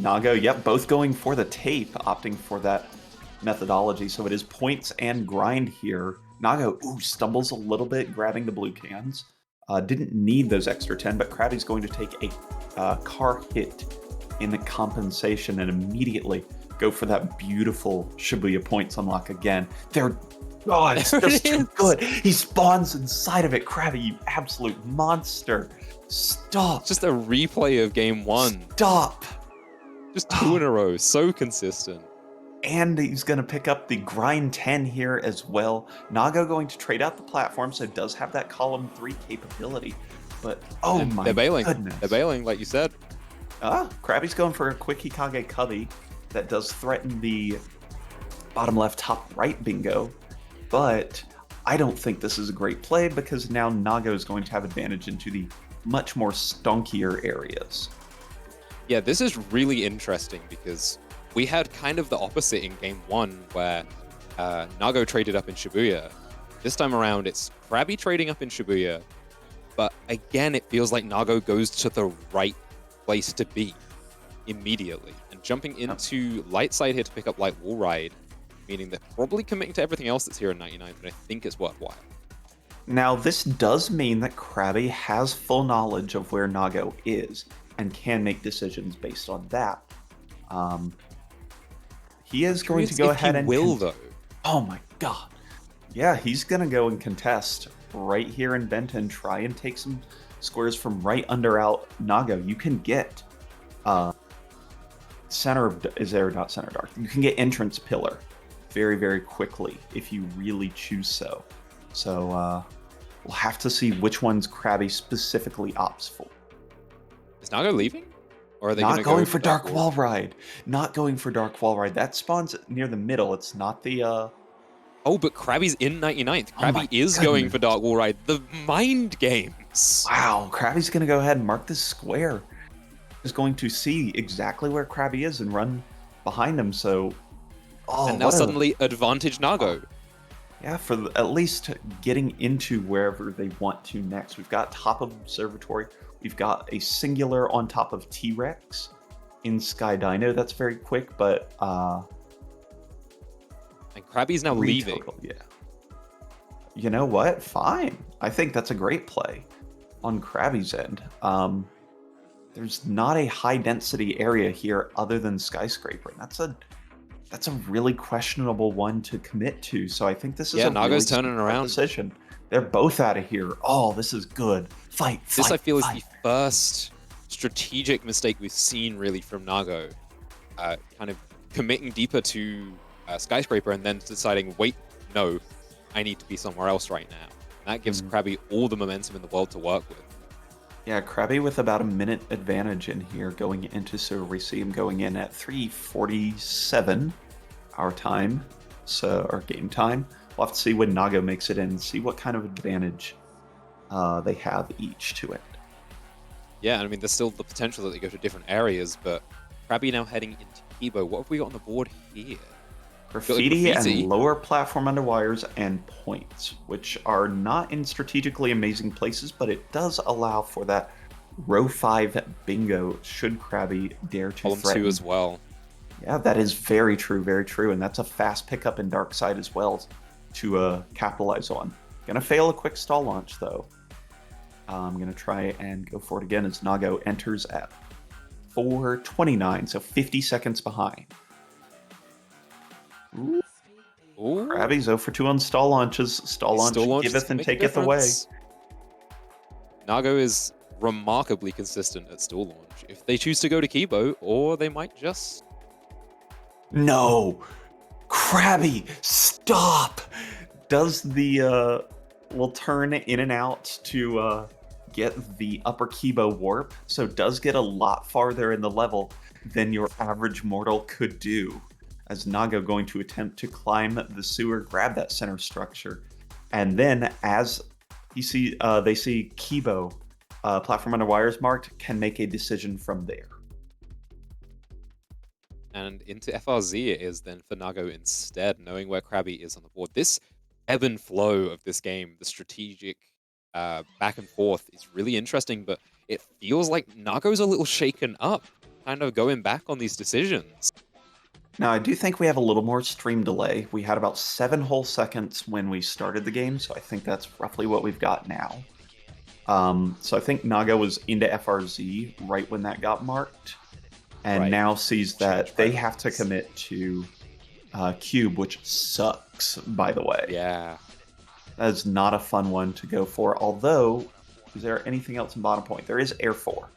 [SPEAKER 4] Nago, yep, both going for the tape, opting for that methodology. So it is points and grind here. Nago, stumbles a little bit, grabbing the blue cans. Didn't need those extra 10, but Crabbi's going to take a car hit in the compensation and immediately go for that beautiful Shibuya points unlock again. It's just too good. He spawns inside of it. Crabbi, you absolute monster. Stop.
[SPEAKER 3] Just a replay of game 1.
[SPEAKER 4] Stop.
[SPEAKER 3] Just 2 in a row. So consistent.
[SPEAKER 4] And he's going to pick up the grind 10 here as well. Nago going to trade out the platform, so it does have that column 3 capability. But, my
[SPEAKER 3] they're bailing.
[SPEAKER 4] goodness.
[SPEAKER 3] They're bailing, like you said.
[SPEAKER 4] Crabbi's going for a quick Hikage Cubby that does threaten the bottom left, top right bingo. But I don't think this is a great play because now Nago is going to have advantage into the much more stonkier areas.
[SPEAKER 3] Yeah, this is really interesting because we had kind of the opposite in game 1 where Nago traded up in Shibuya. This time around, it's Crabbi trading up in Shibuya. But again, it feels like Nago goes to the right place to be immediately. And jumping into light side here to pick up Light Wall Ride, meaning they're probably committing to everything else that's here in 99, but I think it's worthwhile.
[SPEAKER 4] Now, this does mean that Crabbi has full knowledge of where Nago is and can make decisions based on that. He is going to go ahead and...
[SPEAKER 3] though.
[SPEAKER 4] Oh my god. Yeah, he's going to go and contest right here in Benton, try and take some squares from right under out Nago. You can get center of... Is there not center dark? You can get entrance pillar very, very quickly if you really choose so. So we'll have to see which ones Crabbi specifically opts for.
[SPEAKER 3] Is Nago leaving? Or are they
[SPEAKER 4] not going for Dark
[SPEAKER 3] Wall?
[SPEAKER 4] Wall Ride? Not going for Dark Wall Ride. That spawns near the middle. It's not the...
[SPEAKER 3] Oh, but Crabbi's in 99th. Crabbi is going for Dark Wall Ride. The mind games.
[SPEAKER 4] Wow, Crabbi's going to go ahead and mark this square. Is going to see exactly where Crabbi is and run behind him, so...
[SPEAKER 3] and now suddenly advantage Nago.
[SPEAKER 4] Yeah, for at least getting into wherever they want to next. We've got top of observatory. We've got a singular on top of T-Rex in Sky Dino. That's very quick, but
[SPEAKER 3] And Crabby's now
[SPEAKER 4] three
[SPEAKER 3] leaving.
[SPEAKER 4] total, yeah. You know what? Fine. I think that's a great play on Crabby's end. There's not a high density area here other than Skyscraper. And that's a really questionable one to commit to. So I think this is a
[SPEAKER 3] Nago's
[SPEAKER 4] really
[SPEAKER 3] turning
[SPEAKER 4] smart
[SPEAKER 3] around.
[SPEAKER 4] decision. They're both out of here. Oh, this is good. Fight.
[SPEAKER 3] This, I feel,
[SPEAKER 4] fight.
[SPEAKER 3] is the first strategic mistake we've seen really from Nago. Kind of committing deeper to Skyscraper and then deciding, wait, no, I need to be somewhere else right now. And that gives Crabby all the momentum in the world to work with.
[SPEAKER 4] Yeah, Crabby with about a minute advantage in here going into, so we see him going in at 3:47 our time, so our game time. We'll have to see when Nago makes it in, see what kind of advantage they have each to it.
[SPEAKER 3] Yeah, I mean, there's still the potential that they go to different areas, but Crabby now heading into Kibo. What have we got on the board here?
[SPEAKER 4] Graffiti and lower platform under wires and points, which are not in strategically amazing places, but it does allow for that row 5 bingo should Crabby dare to
[SPEAKER 3] Column
[SPEAKER 4] threaten.
[SPEAKER 3] 2 as well.
[SPEAKER 4] Yeah, that is very true, and that's a fast pickup in Dark Side as well to capitalize on. Gonna fail a quick stall launch though. I'm gonna try and go for it again as Nago enters at 4:29, so 50 seconds behind. Ooh.
[SPEAKER 3] Ooh.
[SPEAKER 4] Crabby's 0 for 2 on stall launches. Stall launch giveth and taketh away.
[SPEAKER 3] Nago is remarkably consistent at stall launch. If they choose to go to Kibo, or they might just...
[SPEAKER 4] No! Crabby, stop! Does the, will turn in and out to get the upper Kibo warp, so does get a lot farther in the level than your average mortal could do. As Nago going to attempt to climb the sewer, grab that center structure, and then as they see Kibo platform under wires marked, can make a decision from there.
[SPEAKER 3] And into FRZ it is then for Nago instead, knowing where Crabby is on the board. This ebb and flow of this game, the strategic back and forth, is really interesting, but it feels like Nago's a little shaken up, kind of going back on these decisions.
[SPEAKER 4] Now, I do think we have a little more stream delay. We had about 7 whole seconds when we started the game, so I think that's roughly what we've got now. So I think Nago was into FRZ right when that got marked, and now sees that they have to commit to Cube, which sucks, by the way.
[SPEAKER 3] Yeah.
[SPEAKER 4] That is not a fun one to go for, although, is there anything else in bottom point? There is Air 4,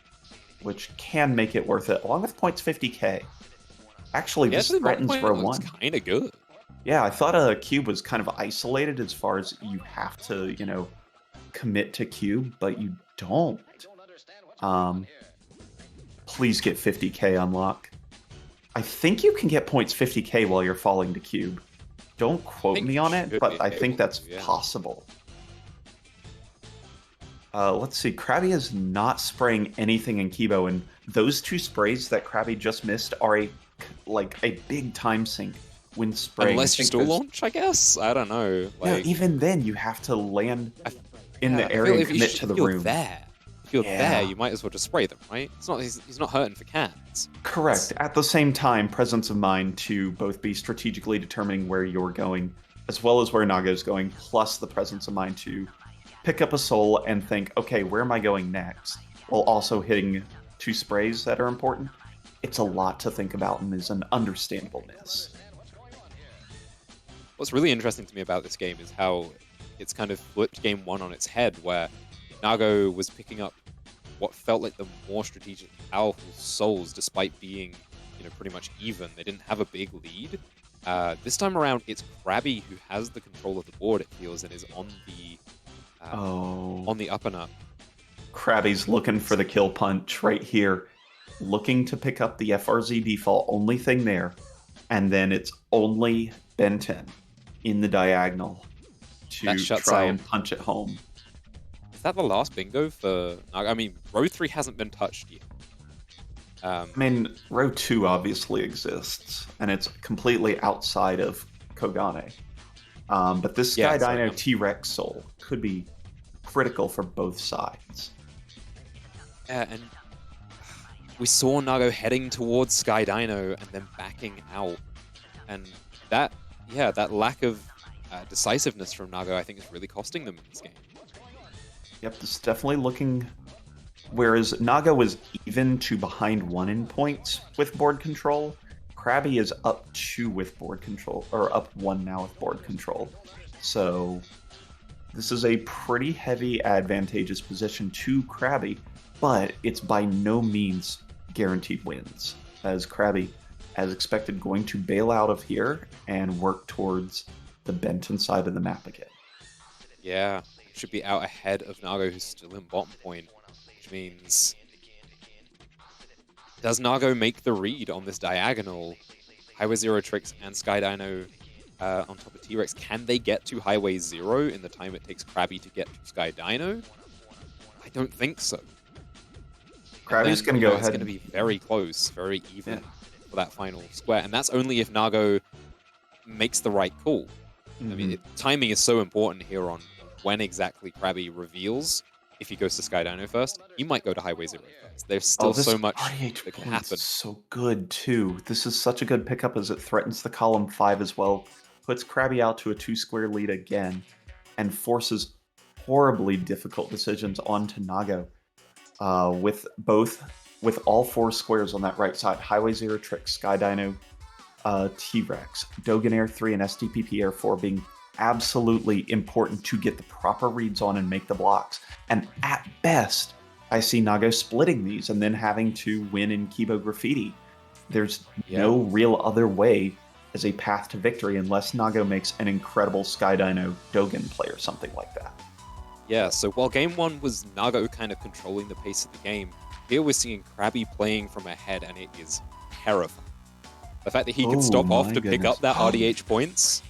[SPEAKER 4] which can make it worth it, along with points 50k. Actually, this threatens row 1.
[SPEAKER 3] Kind of good.
[SPEAKER 4] Yeah, I thought Cube was kind of isolated as far as you have to, commit to Cube, but you don't. Please get 50k unlock. I think you can get points 50k while you're falling to Cube. Don't quote me on it, but I think that's possible. Let's see. Crabby is not spraying anything in Kibo, and those 2 sprays that Crabby just missed are a big time sink when spraying.
[SPEAKER 3] Unless you still launch, I guess. I don't know.
[SPEAKER 4] No, even then you have to land in the area and commit to the room.
[SPEAKER 3] If you're there, you might as well just spray them, right? It's not. He's not hurting for cats.
[SPEAKER 4] Correct. At the same time, presence of mind to both be strategically determining where you're going, as well as where Nago's going, plus the presence of mind to pick up a soul and think, okay, where am I going next? While also hitting 2 sprays that are important. It's a lot to think about and is an understandable miss.
[SPEAKER 3] What's really interesting to me about this game is how it's kind of flipped game 1 on its head, where Nago was picking up what felt like the more strategic, powerful souls, despite being, pretty much even. They didn't have a big lead. This time around, it's Crabby who has the control of the board, it feels, and is on the up and up.
[SPEAKER 4] Crabby's looking for the kill punch right here. Looking to pick up the FRZ default, only thing there. And then it's only Benton in the diagonal to try and punch it home.
[SPEAKER 3] Is that the last bingo for... I mean, row 3 hasn't been touched yet.
[SPEAKER 4] Row 2 obviously exists, and it's completely outside of Kogane. But this
[SPEAKER 3] Yeah,
[SPEAKER 4] Sky
[SPEAKER 3] so,
[SPEAKER 4] Dino T-Rex Soul could be critical for both sides.
[SPEAKER 3] Yeah, and we saw Nago heading towards Sky Dino and then backing out. And that lack of decisiveness from Nago, I think, is really costing them in this game.
[SPEAKER 4] Yep, this is definitely looking... Whereas Nago was even to behind 1 in points with board control, Crabbi is up 2 with board control, or up 1 now with board control. So this is a pretty heavy advantageous position to Crabbi, but it's by no means guaranteed wins, as Crabbi, as expected, going to bail out of here and work towards the Benton side of the map again.
[SPEAKER 3] Yeah, should be out ahead of Nago, who's still in bottom point, which means... Does Nago make the read on this diagonal? Highway Zero Tricks and Sky Dino on top of T-Rex. Can they get to Highway Zero in the time it takes Crabbi to get to Sky Dino? I don't think so.
[SPEAKER 4] Crabbi's going to go ahead.
[SPEAKER 3] It's going to be very close, very even for that final square. And that's only if Nago makes the right call. I mean, timing is so important here on when exactly Crabbi reveals. If he goes to Sky Dino first, he might go to Highway Zero first. There's still so much that can happen.
[SPEAKER 4] So good too. This is such a good pickup as it threatens the column 5 as well. Puts Crabbi out to a 2-square lead again, and forces horribly difficult decisions onto Nago. With all 4 squares on that right side: Highway Zero Tricks, Sky Dino, T-Rex, Dogan Air 3, and SDPP Air 4 being absolutely important to get the proper reads on and make the blocks. And at best, I see Nago splitting these and then having to win in Kibo Graffiti. There's no real other way as a path to victory unless Nago makes an incredible Sky Dino Dogan play or something like that.
[SPEAKER 3] Yeah, so while game 1 was Nago kind of controlling the pace of the game, here we're seeing Crabbi playing from ahead, and it is terrifying. The fact that he could stop off to pick up that RDH points.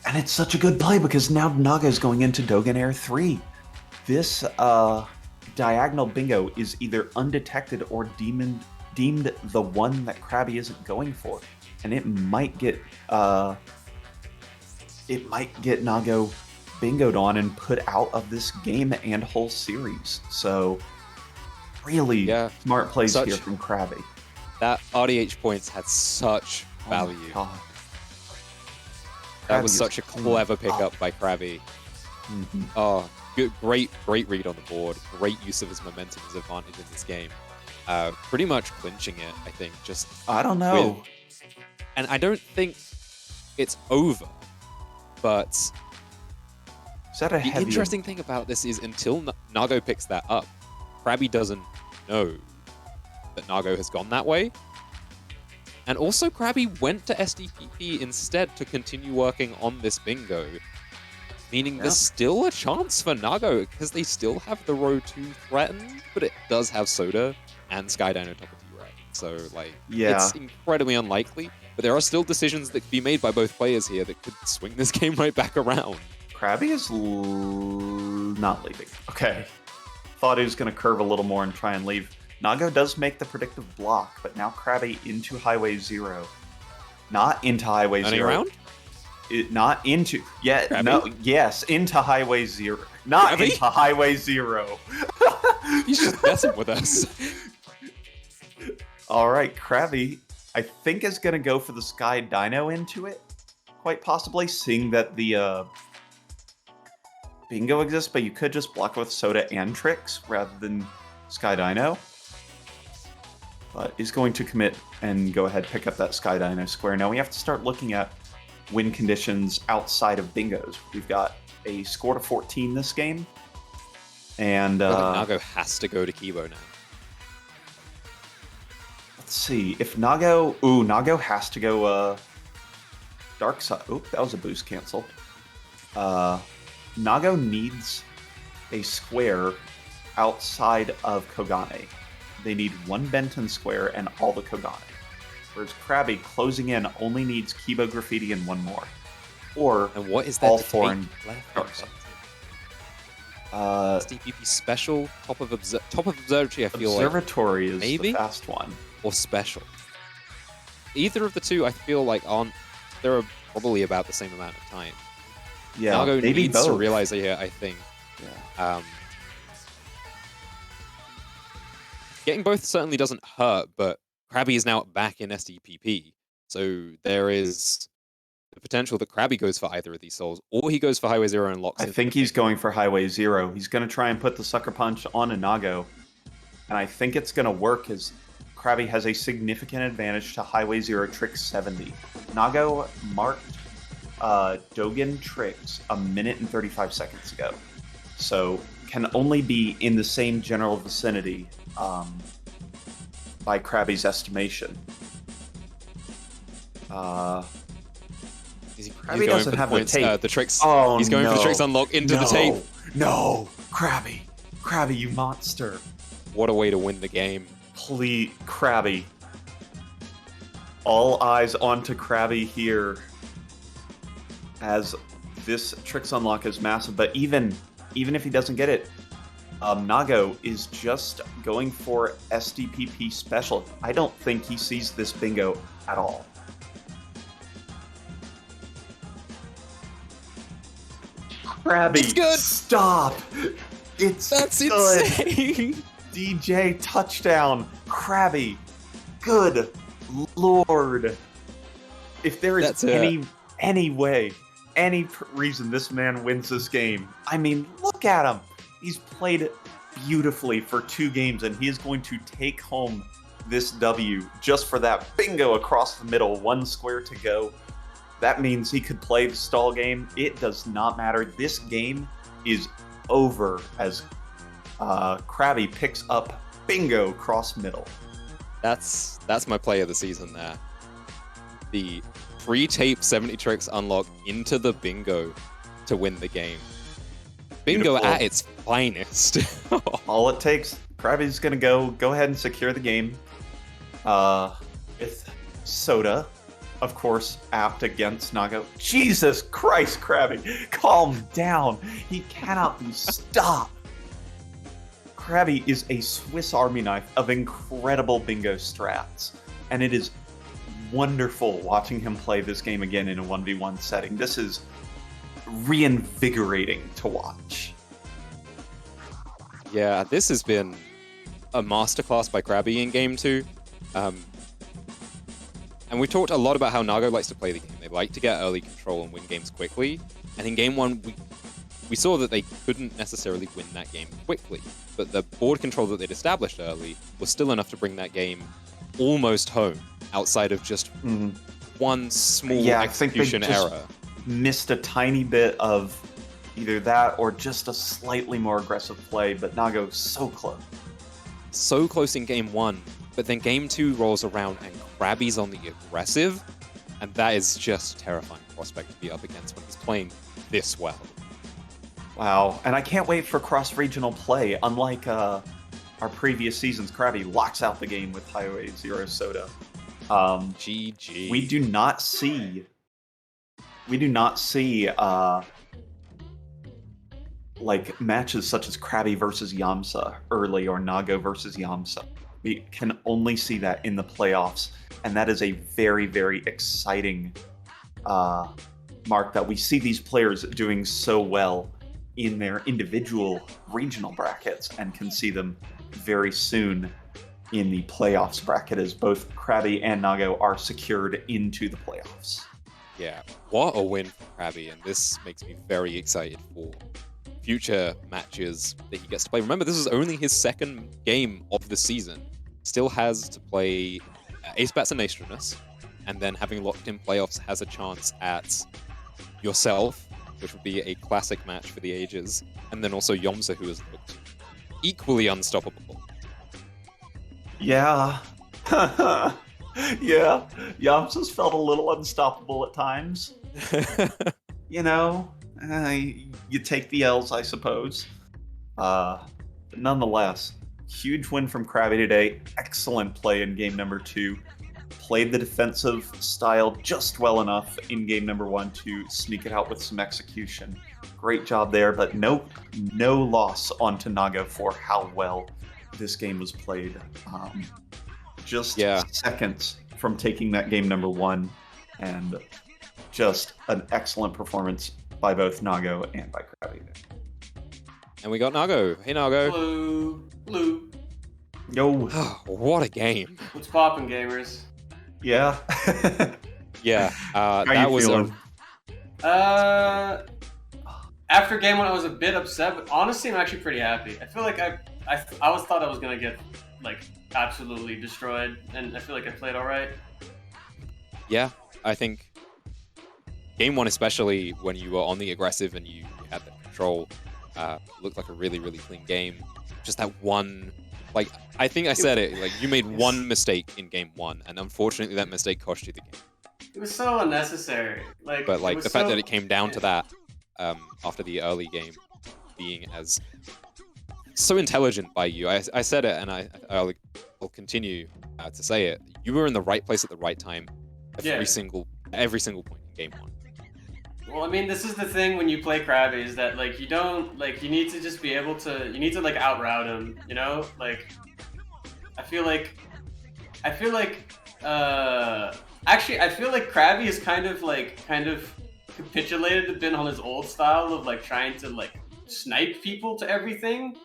[SPEAKER 4] And it's such a good play because now Naga's going into Dogan Air 3. This diagonal bingo is either undetected or deemed the one that Crabbi isn't going for. And it might get Nago bingoed on and put out of this game and whole series. So really smart plays here from Crabbi.
[SPEAKER 3] That RDH points had such value.
[SPEAKER 4] Oh my God.
[SPEAKER 3] That was such a clever pickup by Crabbi. Oh, good, great read on the board. Great use of his momentum as advantage in this game. Pretty much clinching it, I think.
[SPEAKER 4] I don't know.
[SPEAKER 3] And I don't think it's over. But
[SPEAKER 4] is that the
[SPEAKER 3] interesting thing about this is until Nago picks that up, Crabbi doesn't know that Nago has gone that way. And also, Crabbi went to SDPP instead to continue working on this bingo, meaning there's still a chance for Nago, because they still have the row 2 threatened, but it does have Soda and Sky Dino top of T-Rex. So, it's incredibly unlikely, but there are still decisions that could be made by both players here that could swing this game right back around.
[SPEAKER 4] Crabbi is not leaving. Okay. Thought he was going to curve a little more and try and leave. Nago does make the predictive block, but now Crabbi into Highway Zero. Not into Highway Zero.
[SPEAKER 3] Around?
[SPEAKER 4] Not into... Yeah,
[SPEAKER 3] Crabbi?
[SPEAKER 4] no, yes, into Highway Zero. Not
[SPEAKER 3] Crabbi?
[SPEAKER 4] into Highway Zero.
[SPEAKER 3] He's just messing with us.
[SPEAKER 4] All right, Crabbi, I think is going to go for the Sky Dino into it. Quite possibly, seeing that the bingo exists, but you could just block with Soda and Tricks rather than Sky Dino. But is going to commit and go ahead pick up that Sky Dino square. Now we have to start looking at win conditions outside of bingos. We've got a score to 14 this game. And
[SPEAKER 3] Nago has to go to Kibo now.
[SPEAKER 4] Let's see. If Nago... Ooh, Nago has to go Dark Side. Oop, that was a boost cancel. Nago needs a square outside of Kogane. They need 1 Benton square and all the Kogane. Whereas Crabbi, closing in, only needs Kibo Graffiti and 1 more. Or
[SPEAKER 3] and what is that
[SPEAKER 4] all 4 in
[SPEAKER 3] left?
[SPEAKER 4] Dark Side.
[SPEAKER 3] SDPP special, top of Observatory, I feel
[SPEAKER 4] Observatory
[SPEAKER 3] like.
[SPEAKER 4] is
[SPEAKER 3] Maybe?
[SPEAKER 4] the fast one.
[SPEAKER 3] Or special. Either of the two, I feel like, aren't... There are probably about the same amount of time.
[SPEAKER 4] Yeah,
[SPEAKER 3] Nago
[SPEAKER 4] maybe
[SPEAKER 3] needs
[SPEAKER 4] both.
[SPEAKER 3] to realize it here, I think.
[SPEAKER 4] Yeah.
[SPEAKER 3] Getting both certainly doesn't hurt, but Crabbi is now back in SDPP, so there is the potential that Crabbi goes for either of these souls, or he goes for Highway Zero and locks
[SPEAKER 4] I
[SPEAKER 3] into
[SPEAKER 4] think
[SPEAKER 3] the
[SPEAKER 4] he's
[SPEAKER 3] bingo.
[SPEAKER 4] going for Highway Zero. He's going to try and put the Sucker Punch on a Nago. And I think it's going to work as Crabbi has a significant advantage to Highway Zero Trick 70. Nago marked Dogen tricks a minute and 35 seconds ago. So can only be in the same general vicinity by Crabby's estimation.
[SPEAKER 3] He's
[SPEAKER 4] Crabbi
[SPEAKER 3] going
[SPEAKER 4] doesn't
[SPEAKER 3] for
[SPEAKER 4] have
[SPEAKER 3] the points,
[SPEAKER 4] the tape.
[SPEAKER 3] the tricks.
[SPEAKER 4] Oh,
[SPEAKER 3] he's going for the
[SPEAKER 4] no.
[SPEAKER 3] tricks unlock into the tape.
[SPEAKER 4] No, Crabby. Crabby, you monster.
[SPEAKER 3] What a way to win the game.
[SPEAKER 4] Please, Crabby. All eyes onto Crabby here, as this tricks unlock is massive. But even if he doesn't get it, Nago is just going for SDPP special. I don't think he sees this bingo at all. Crabby,
[SPEAKER 3] It's good.
[SPEAKER 4] Stop!
[SPEAKER 3] That's
[SPEAKER 4] good.
[SPEAKER 3] insane.
[SPEAKER 4] DJ touchdown. Crabby. Good Lord. If there is
[SPEAKER 3] That's it.
[SPEAKER 4] any way, any reason this man wins this game, I mean, look at him. He's played beautifully for 2 games, and he is going to take home this W just for that bingo across the middle, 1 square to go. That means he could play the stall game. It does not matter. This game is over as Crabby picks up bingo cross middle.
[SPEAKER 3] That's my play of the season there. The pre-tape 70 tricks unlock into the bingo to win the game. Bingo
[SPEAKER 4] Beautiful.
[SPEAKER 3] at its finest.
[SPEAKER 4] All it takes, Crabby's gonna go ahead and secure the game. With Soda, of course, apt against Nago. Jesus Christ, Crabby, calm down. He cannot be stopped. Crabby is a Swiss Army knife of incredible bingo strats, and it is wonderful watching him play this game again in a 1v1 setting. This is reinvigorating to watch.
[SPEAKER 3] Yeah, this has been a masterclass by Crabbi in Game 2. And we talked a lot about how Nago likes to play the game. They like to get early control and win games quickly. And in Game 1, we saw that they couldn't necessarily win that game quickly. But the board control that they'd established early was still enough to bring that game almost home, outside of just one small execution error.
[SPEAKER 4] Missed a tiny bit of either that or just a slightly more aggressive play, but Nago so close.
[SPEAKER 3] So close in Game 1, but then Game 2 rolls around and Crabby's on the aggressive, and that is just a terrifying prospect to be up against when he's playing this well.
[SPEAKER 4] Wow, and I can't wait for cross-regional play. Unlike our previous seasons, Crabby locks out the game with Highway Zero Soda.
[SPEAKER 3] GG.
[SPEAKER 4] We do not see like matches such as Crabby versus Yamsa early or Nago versus Yamsa. We can only see that in the playoffs, and that is a very, very exciting mark that we see these players doing so well in their individual regional brackets and can see them very soon in the playoffs bracket as both Crabby and Nago are secured into the playoffs.
[SPEAKER 3] Yeah, what a win for Crabby, and this makes me very excited for future matches that he gets to play. Remember, this is only his second game of the season. Still has to play Ace Bats and Astronus, and then having locked in playoffs has a chance at yourself, which would be a classic match for the ages, and then also Yomsa, who has looked equally unstoppable.
[SPEAKER 4] Yeah. Yeah. Yamsa's felt a little unstoppable at times. You know, you take the L's, I suppose. But nonetheless, huge win from Crabby today. Excellent play in game number 2. Played the defensive style just well enough in game number 1 to sneak it out with some execution. Great job there, but no loss onto Nago for how well this game was played. Just seconds from taking that game number 1 and just an excellent performance by both Nago and by Crabbi.
[SPEAKER 3] And we got Nago. Hey, Nago.
[SPEAKER 5] Hello. Hello.
[SPEAKER 4] Yo.
[SPEAKER 3] What a game.
[SPEAKER 5] What's poppin', gamers?
[SPEAKER 4] Yeah.
[SPEAKER 3] Yeah,
[SPEAKER 4] How
[SPEAKER 3] that
[SPEAKER 4] you
[SPEAKER 3] was
[SPEAKER 4] feeling?
[SPEAKER 5] After game one, I was a bit upset, but honestly, I'm actually pretty happy. I feel like I thought I was gonna get like absolutely destroyed, and I feel like I played all right.
[SPEAKER 3] Yeah, I think game one, especially when you were on the aggressive and you had the control, looked like a really, really clean game. Just that one, like, I think I said it, like, you made one mistake in game one, and unfortunately that mistake cost you the game.
[SPEAKER 5] It was so unnecessary. Like,
[SPEAKER 3] But, like,
[SPEAKER 5] it was
[SPEAKER 3] the fact
[SPEAKER 5] so-
[SPEAKER 3] that it came down to that, after the early game being as so intelligent by you, I said it, and I'll continue to say it. You were in the right place at the right time every single point in game one.
[SPEAKER 5] Well, I mean, this is the thing when you play Crabbi is that like you don't like you need to just be able to like outroute him, you know? Like I feel like actually I feel like Crabbi is kind of capitulated a bit on his old style of like trying to like snipe people to everything.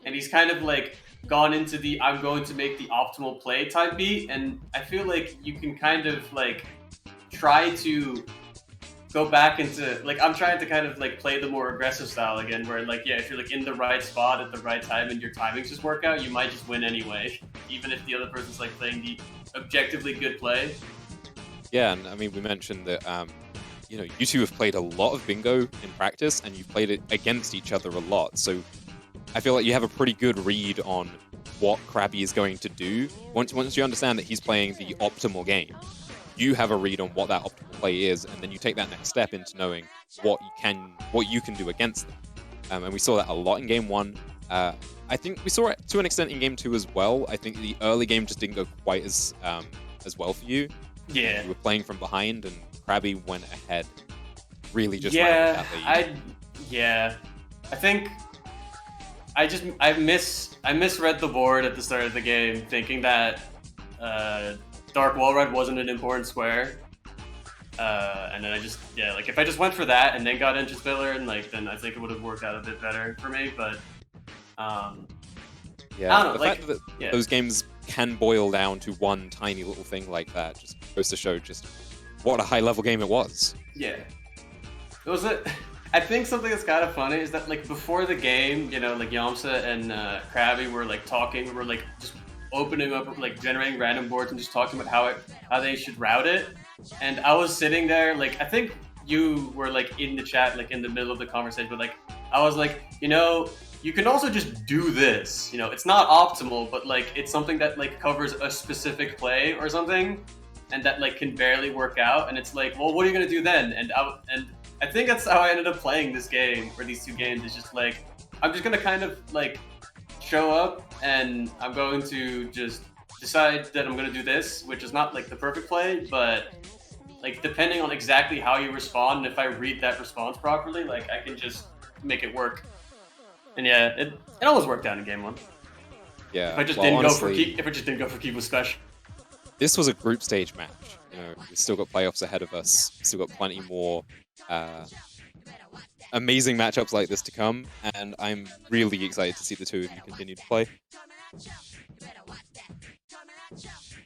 [SPEAKER 5] And he's kind of like gone into the I'm going to make the optimal play type beat, and I feel like you can kind of like try to go back into like I'm trying to kind of like play the more aggressive style again, where like if you're like in the right spot at the right time and your timings just work out, you might just win anyway, even if the other person's like playing the objectively good play.
[SPEAKER 3] Yeah, and I mean we mentioned that you two have played a lot of bingo in practice, and you've played it against each other a lot, so I feel like you have a pretty good read on what Crabbi is going to do. Once you understand that he's playing the optimal game, you have a read on what that optimal play is, and then you take that next step into knowing what you can do against them. And we saw that a lot in game one. I think we saw it to an extent in game two as well. I think the early game just didn't go quite as well for you.
[SPEAKER 5] Yeah.
[SPEAKER 3] You were playing from behind, and Crabbi went ahead. Really just ran with that lead.
[SPEAKER 5] I think I misread the board at the start of the game, thinking that Dark Wall Ride wasn't an important square, and then if I just went for that and then got Engine Spiller, and then I think it would have worked out a bit better for me. But I don't know,
[SPEAKER 3] the fact that those games can boil down to one tiny little thing like that just goes to show just what a high level game it was.
[SPEAKER 5] Yeah, it was I think something that's kind of funny is that like before the game, like Yamsa and Crabbi were like talking, we were like just opening up, like generating random boards and just talking about how they should route it. And I was sitting there, like I think you were like in the chat, like in the middle of the conversation, but like I was like, you can also just do this. It's not optimal, but like it's something that like covers a specific play or something, and that like can barely work out. And it's like, well, what are you gonna do then? And I think that's how I ended up playing this game, or these two games. Is just like I'm just gonna kind of like show up, and I'm going to just decide that I'm gonna do this, which is not like the perfect play, but like depending on exactly how you respond, and if I read that response properly, like I can just make it work. And yeah, it almost worked out in game one.
[SPEAKER 3] Yeah.
[SPEAKER 5] If I just didn't go for keep with special.
[SPEAKER 3] This was a group stage match. We've still got playoffs ahead of us. We've still got plenty more amazing matchups like this to come, and I'm really excited to see the two of you continue to play.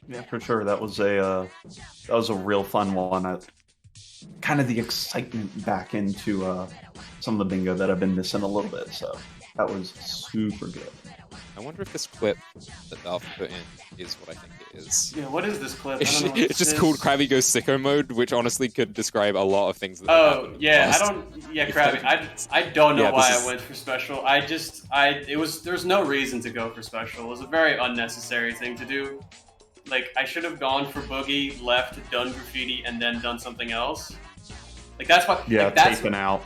[SPEAKER 4] Yeah, for sure. That was a real fun one. Kind of the excitement back into some of the bingo that I've been missing a little bit. So that was super good.
[SPEAKER 3] I wonder if this clip that Darth put in is what I think it is.
[SPEAKER 5] Yeah, what is this clip? I don't know what
[SPEAKER 3] It's just called Crabbi Goes Sicko Mode, which honestly could describe a lot of things that have happened in the past.
[SPEAKER 5] Crabbi. I don't know why I went for special. There's no reason to go for special. It was a very unnecessary thing to do. Like, I should have gone for Boogie, left, done graffiti, and then done something else. Like, that's why...
[SPEAKER 4] Yeah,
[SPEAKER 5] like, that's,
[SPEAKER 4] taping out.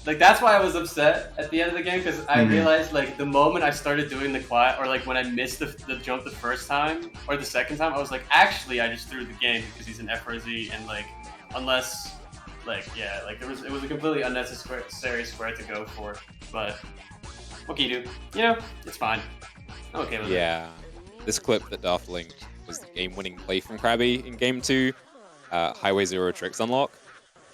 [SPEAKER 5] Like, that's why I was upset at the end of the game, because I realized, like, the moment I started doing the quiet, or, like, when I missed the jump the first time, or the second time, I was like, actually, I just threw the game because he's an FRZ, and, like, unless... Like, yeah, like, it was a completely unnecessary square to go for, but... What can you do? It's fine. I'm okay with it.
[SPEAKER 3] Yeah. This clip that Darth linked was the game-winning play from Crabbi in Game 2, Highway Zero Tricks Unlock.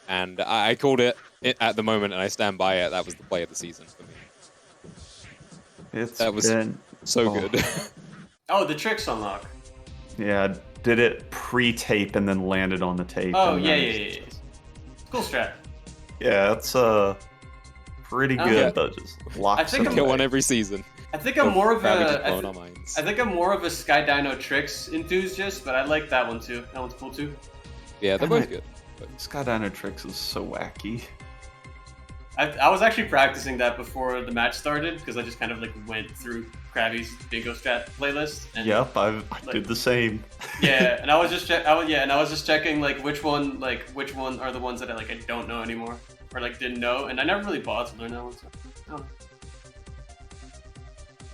[SPEAKER 3] And I called it at the moment, and I stand by it. That was the play of the season for me.
[SPEAKER 4] It's
[SPEAKER 3] That was
[SPEAKER 4] been
[SPEAKER 3] so
[SPEAKER 4] oh,
[SPEAKER 3] good.
[SPEAKER 5] Oh, the tricks unlock.
[SPEAKER 4] Yeah, did it pre-tape and then landed on the tape.
[SPEAKER 5] Oh,
[SPEAKER 4] and
[SPEAKER 5] yeah,
[SPEAKER 4] then-
[SPEAKER 5] yeah, yeah. Cool strat.
[SPEAKER 4] Yeah, it's pretty
[SPEAKER 5] Okay.
[SPEAKER 4] good though. Just locks
[SPEAKER 5] I think
[SPEAKER 4] it
[SPEAKER 5] I'm-
[SPEAKER 3] Get
[SPEAKER 4] away.
[SPEAKER 3] one every season.
[SPEAKER 5] I think I'm more of
[SPEAKER 3] Crabbi just
[SPEAKER 5] a.
[SPEAKER 3] blowing our minds.
[SPEAKER 5] I think I'm more of a Sky Dino Tricks enthusiast, but I like that one too. That one's cool too.
[SPEAKER 3] Yeah, they're
[SPEAKER 4] Damn
[SPEAKER 3] both
[SPEAKER 4] it.
[SPEAKER 3] good.
[SPEAKER 4] Skydiner Tricks is so wacky.
[SPEAKER 5] I was actually practicing that before the match started because I just kind of like went through Crabby's Bingo Strat playlist. And,
[SPEAKER 4] Yep, I
[SPEAKER 5] like-
[SPEAKER 4] did the same.
[SPEAKER 5] Yeah, and I was just checking like which one are the ones that I don't know anymore or like didn't know, and I never really bothered to learn that one. So, I don't know.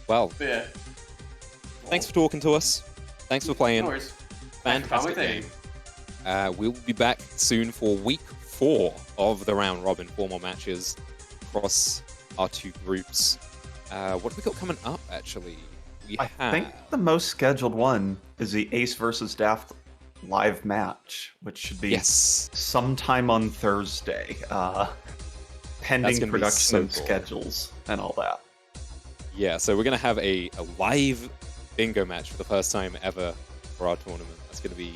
[SPEAKER 3] Well,
[SPEAKER 5] But yeah.
[SPEAKER 3] thanks for talking to us. Thanks for playing.
[SPEAKER 5] No worries.
[SPEAKER 3] Fantastic
[SPEAKER 5] Probably
[SPEAKER 3] game. We'll be back soon for week 4 of the round robin. 4 more matches across our 2 groups. What have we got coming up, actually?
[SPEAKER 4] I think the most scheduled one is the Ace versus Daft live match, which should be
[SPEAKER 3] Yes.
[SPEAKER 4] sometime on Thursday, pending
[SPEAKER 3] gonna be
[SPEAKER 4] production
[SPEAKER 3] so
[SPEAKER 4] and
[SPEAKER 3] cool.
[SPEAKER 4] schedules and all that.
[SPEAKER 3] Yeah, so we're going to have a live bingo match for the first time ever for our tournament. That's going to be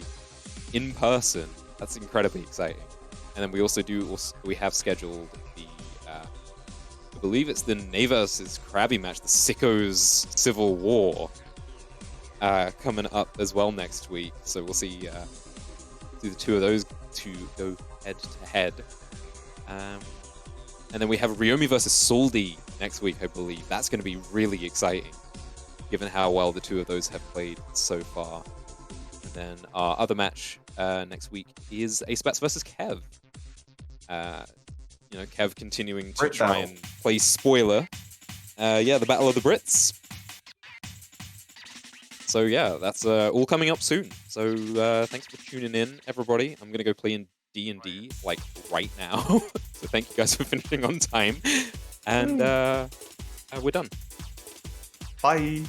[SPEAKER 3] in person. That's incredibly exciting. And then we also have scheduled the, I believe it's the Nago versus Crabbi match, the Sickos Civil War, coming up as well next week. So we'll see the 2 of those 2 go head to head. And then we have Ryomi versus Soldi next week, I believe. That's going to be really exciting, given how well the 2 of those have played so far. And then our other match next week is Acebats versus Kev. Kev continuing to
[SPEAKER 4] Brit
[SPEAKER 3] try
[SPEAKER 4] battle.
[SPEAKER 3] and play spoiler. The Battle of the Brits. So yeah, that's all coming up soon. So thanks for tuning in, everybody. I'm going to go play in D&D like right now. So thank you guys for finishing on time. And we're done.
[SPEAKER 4] Bye.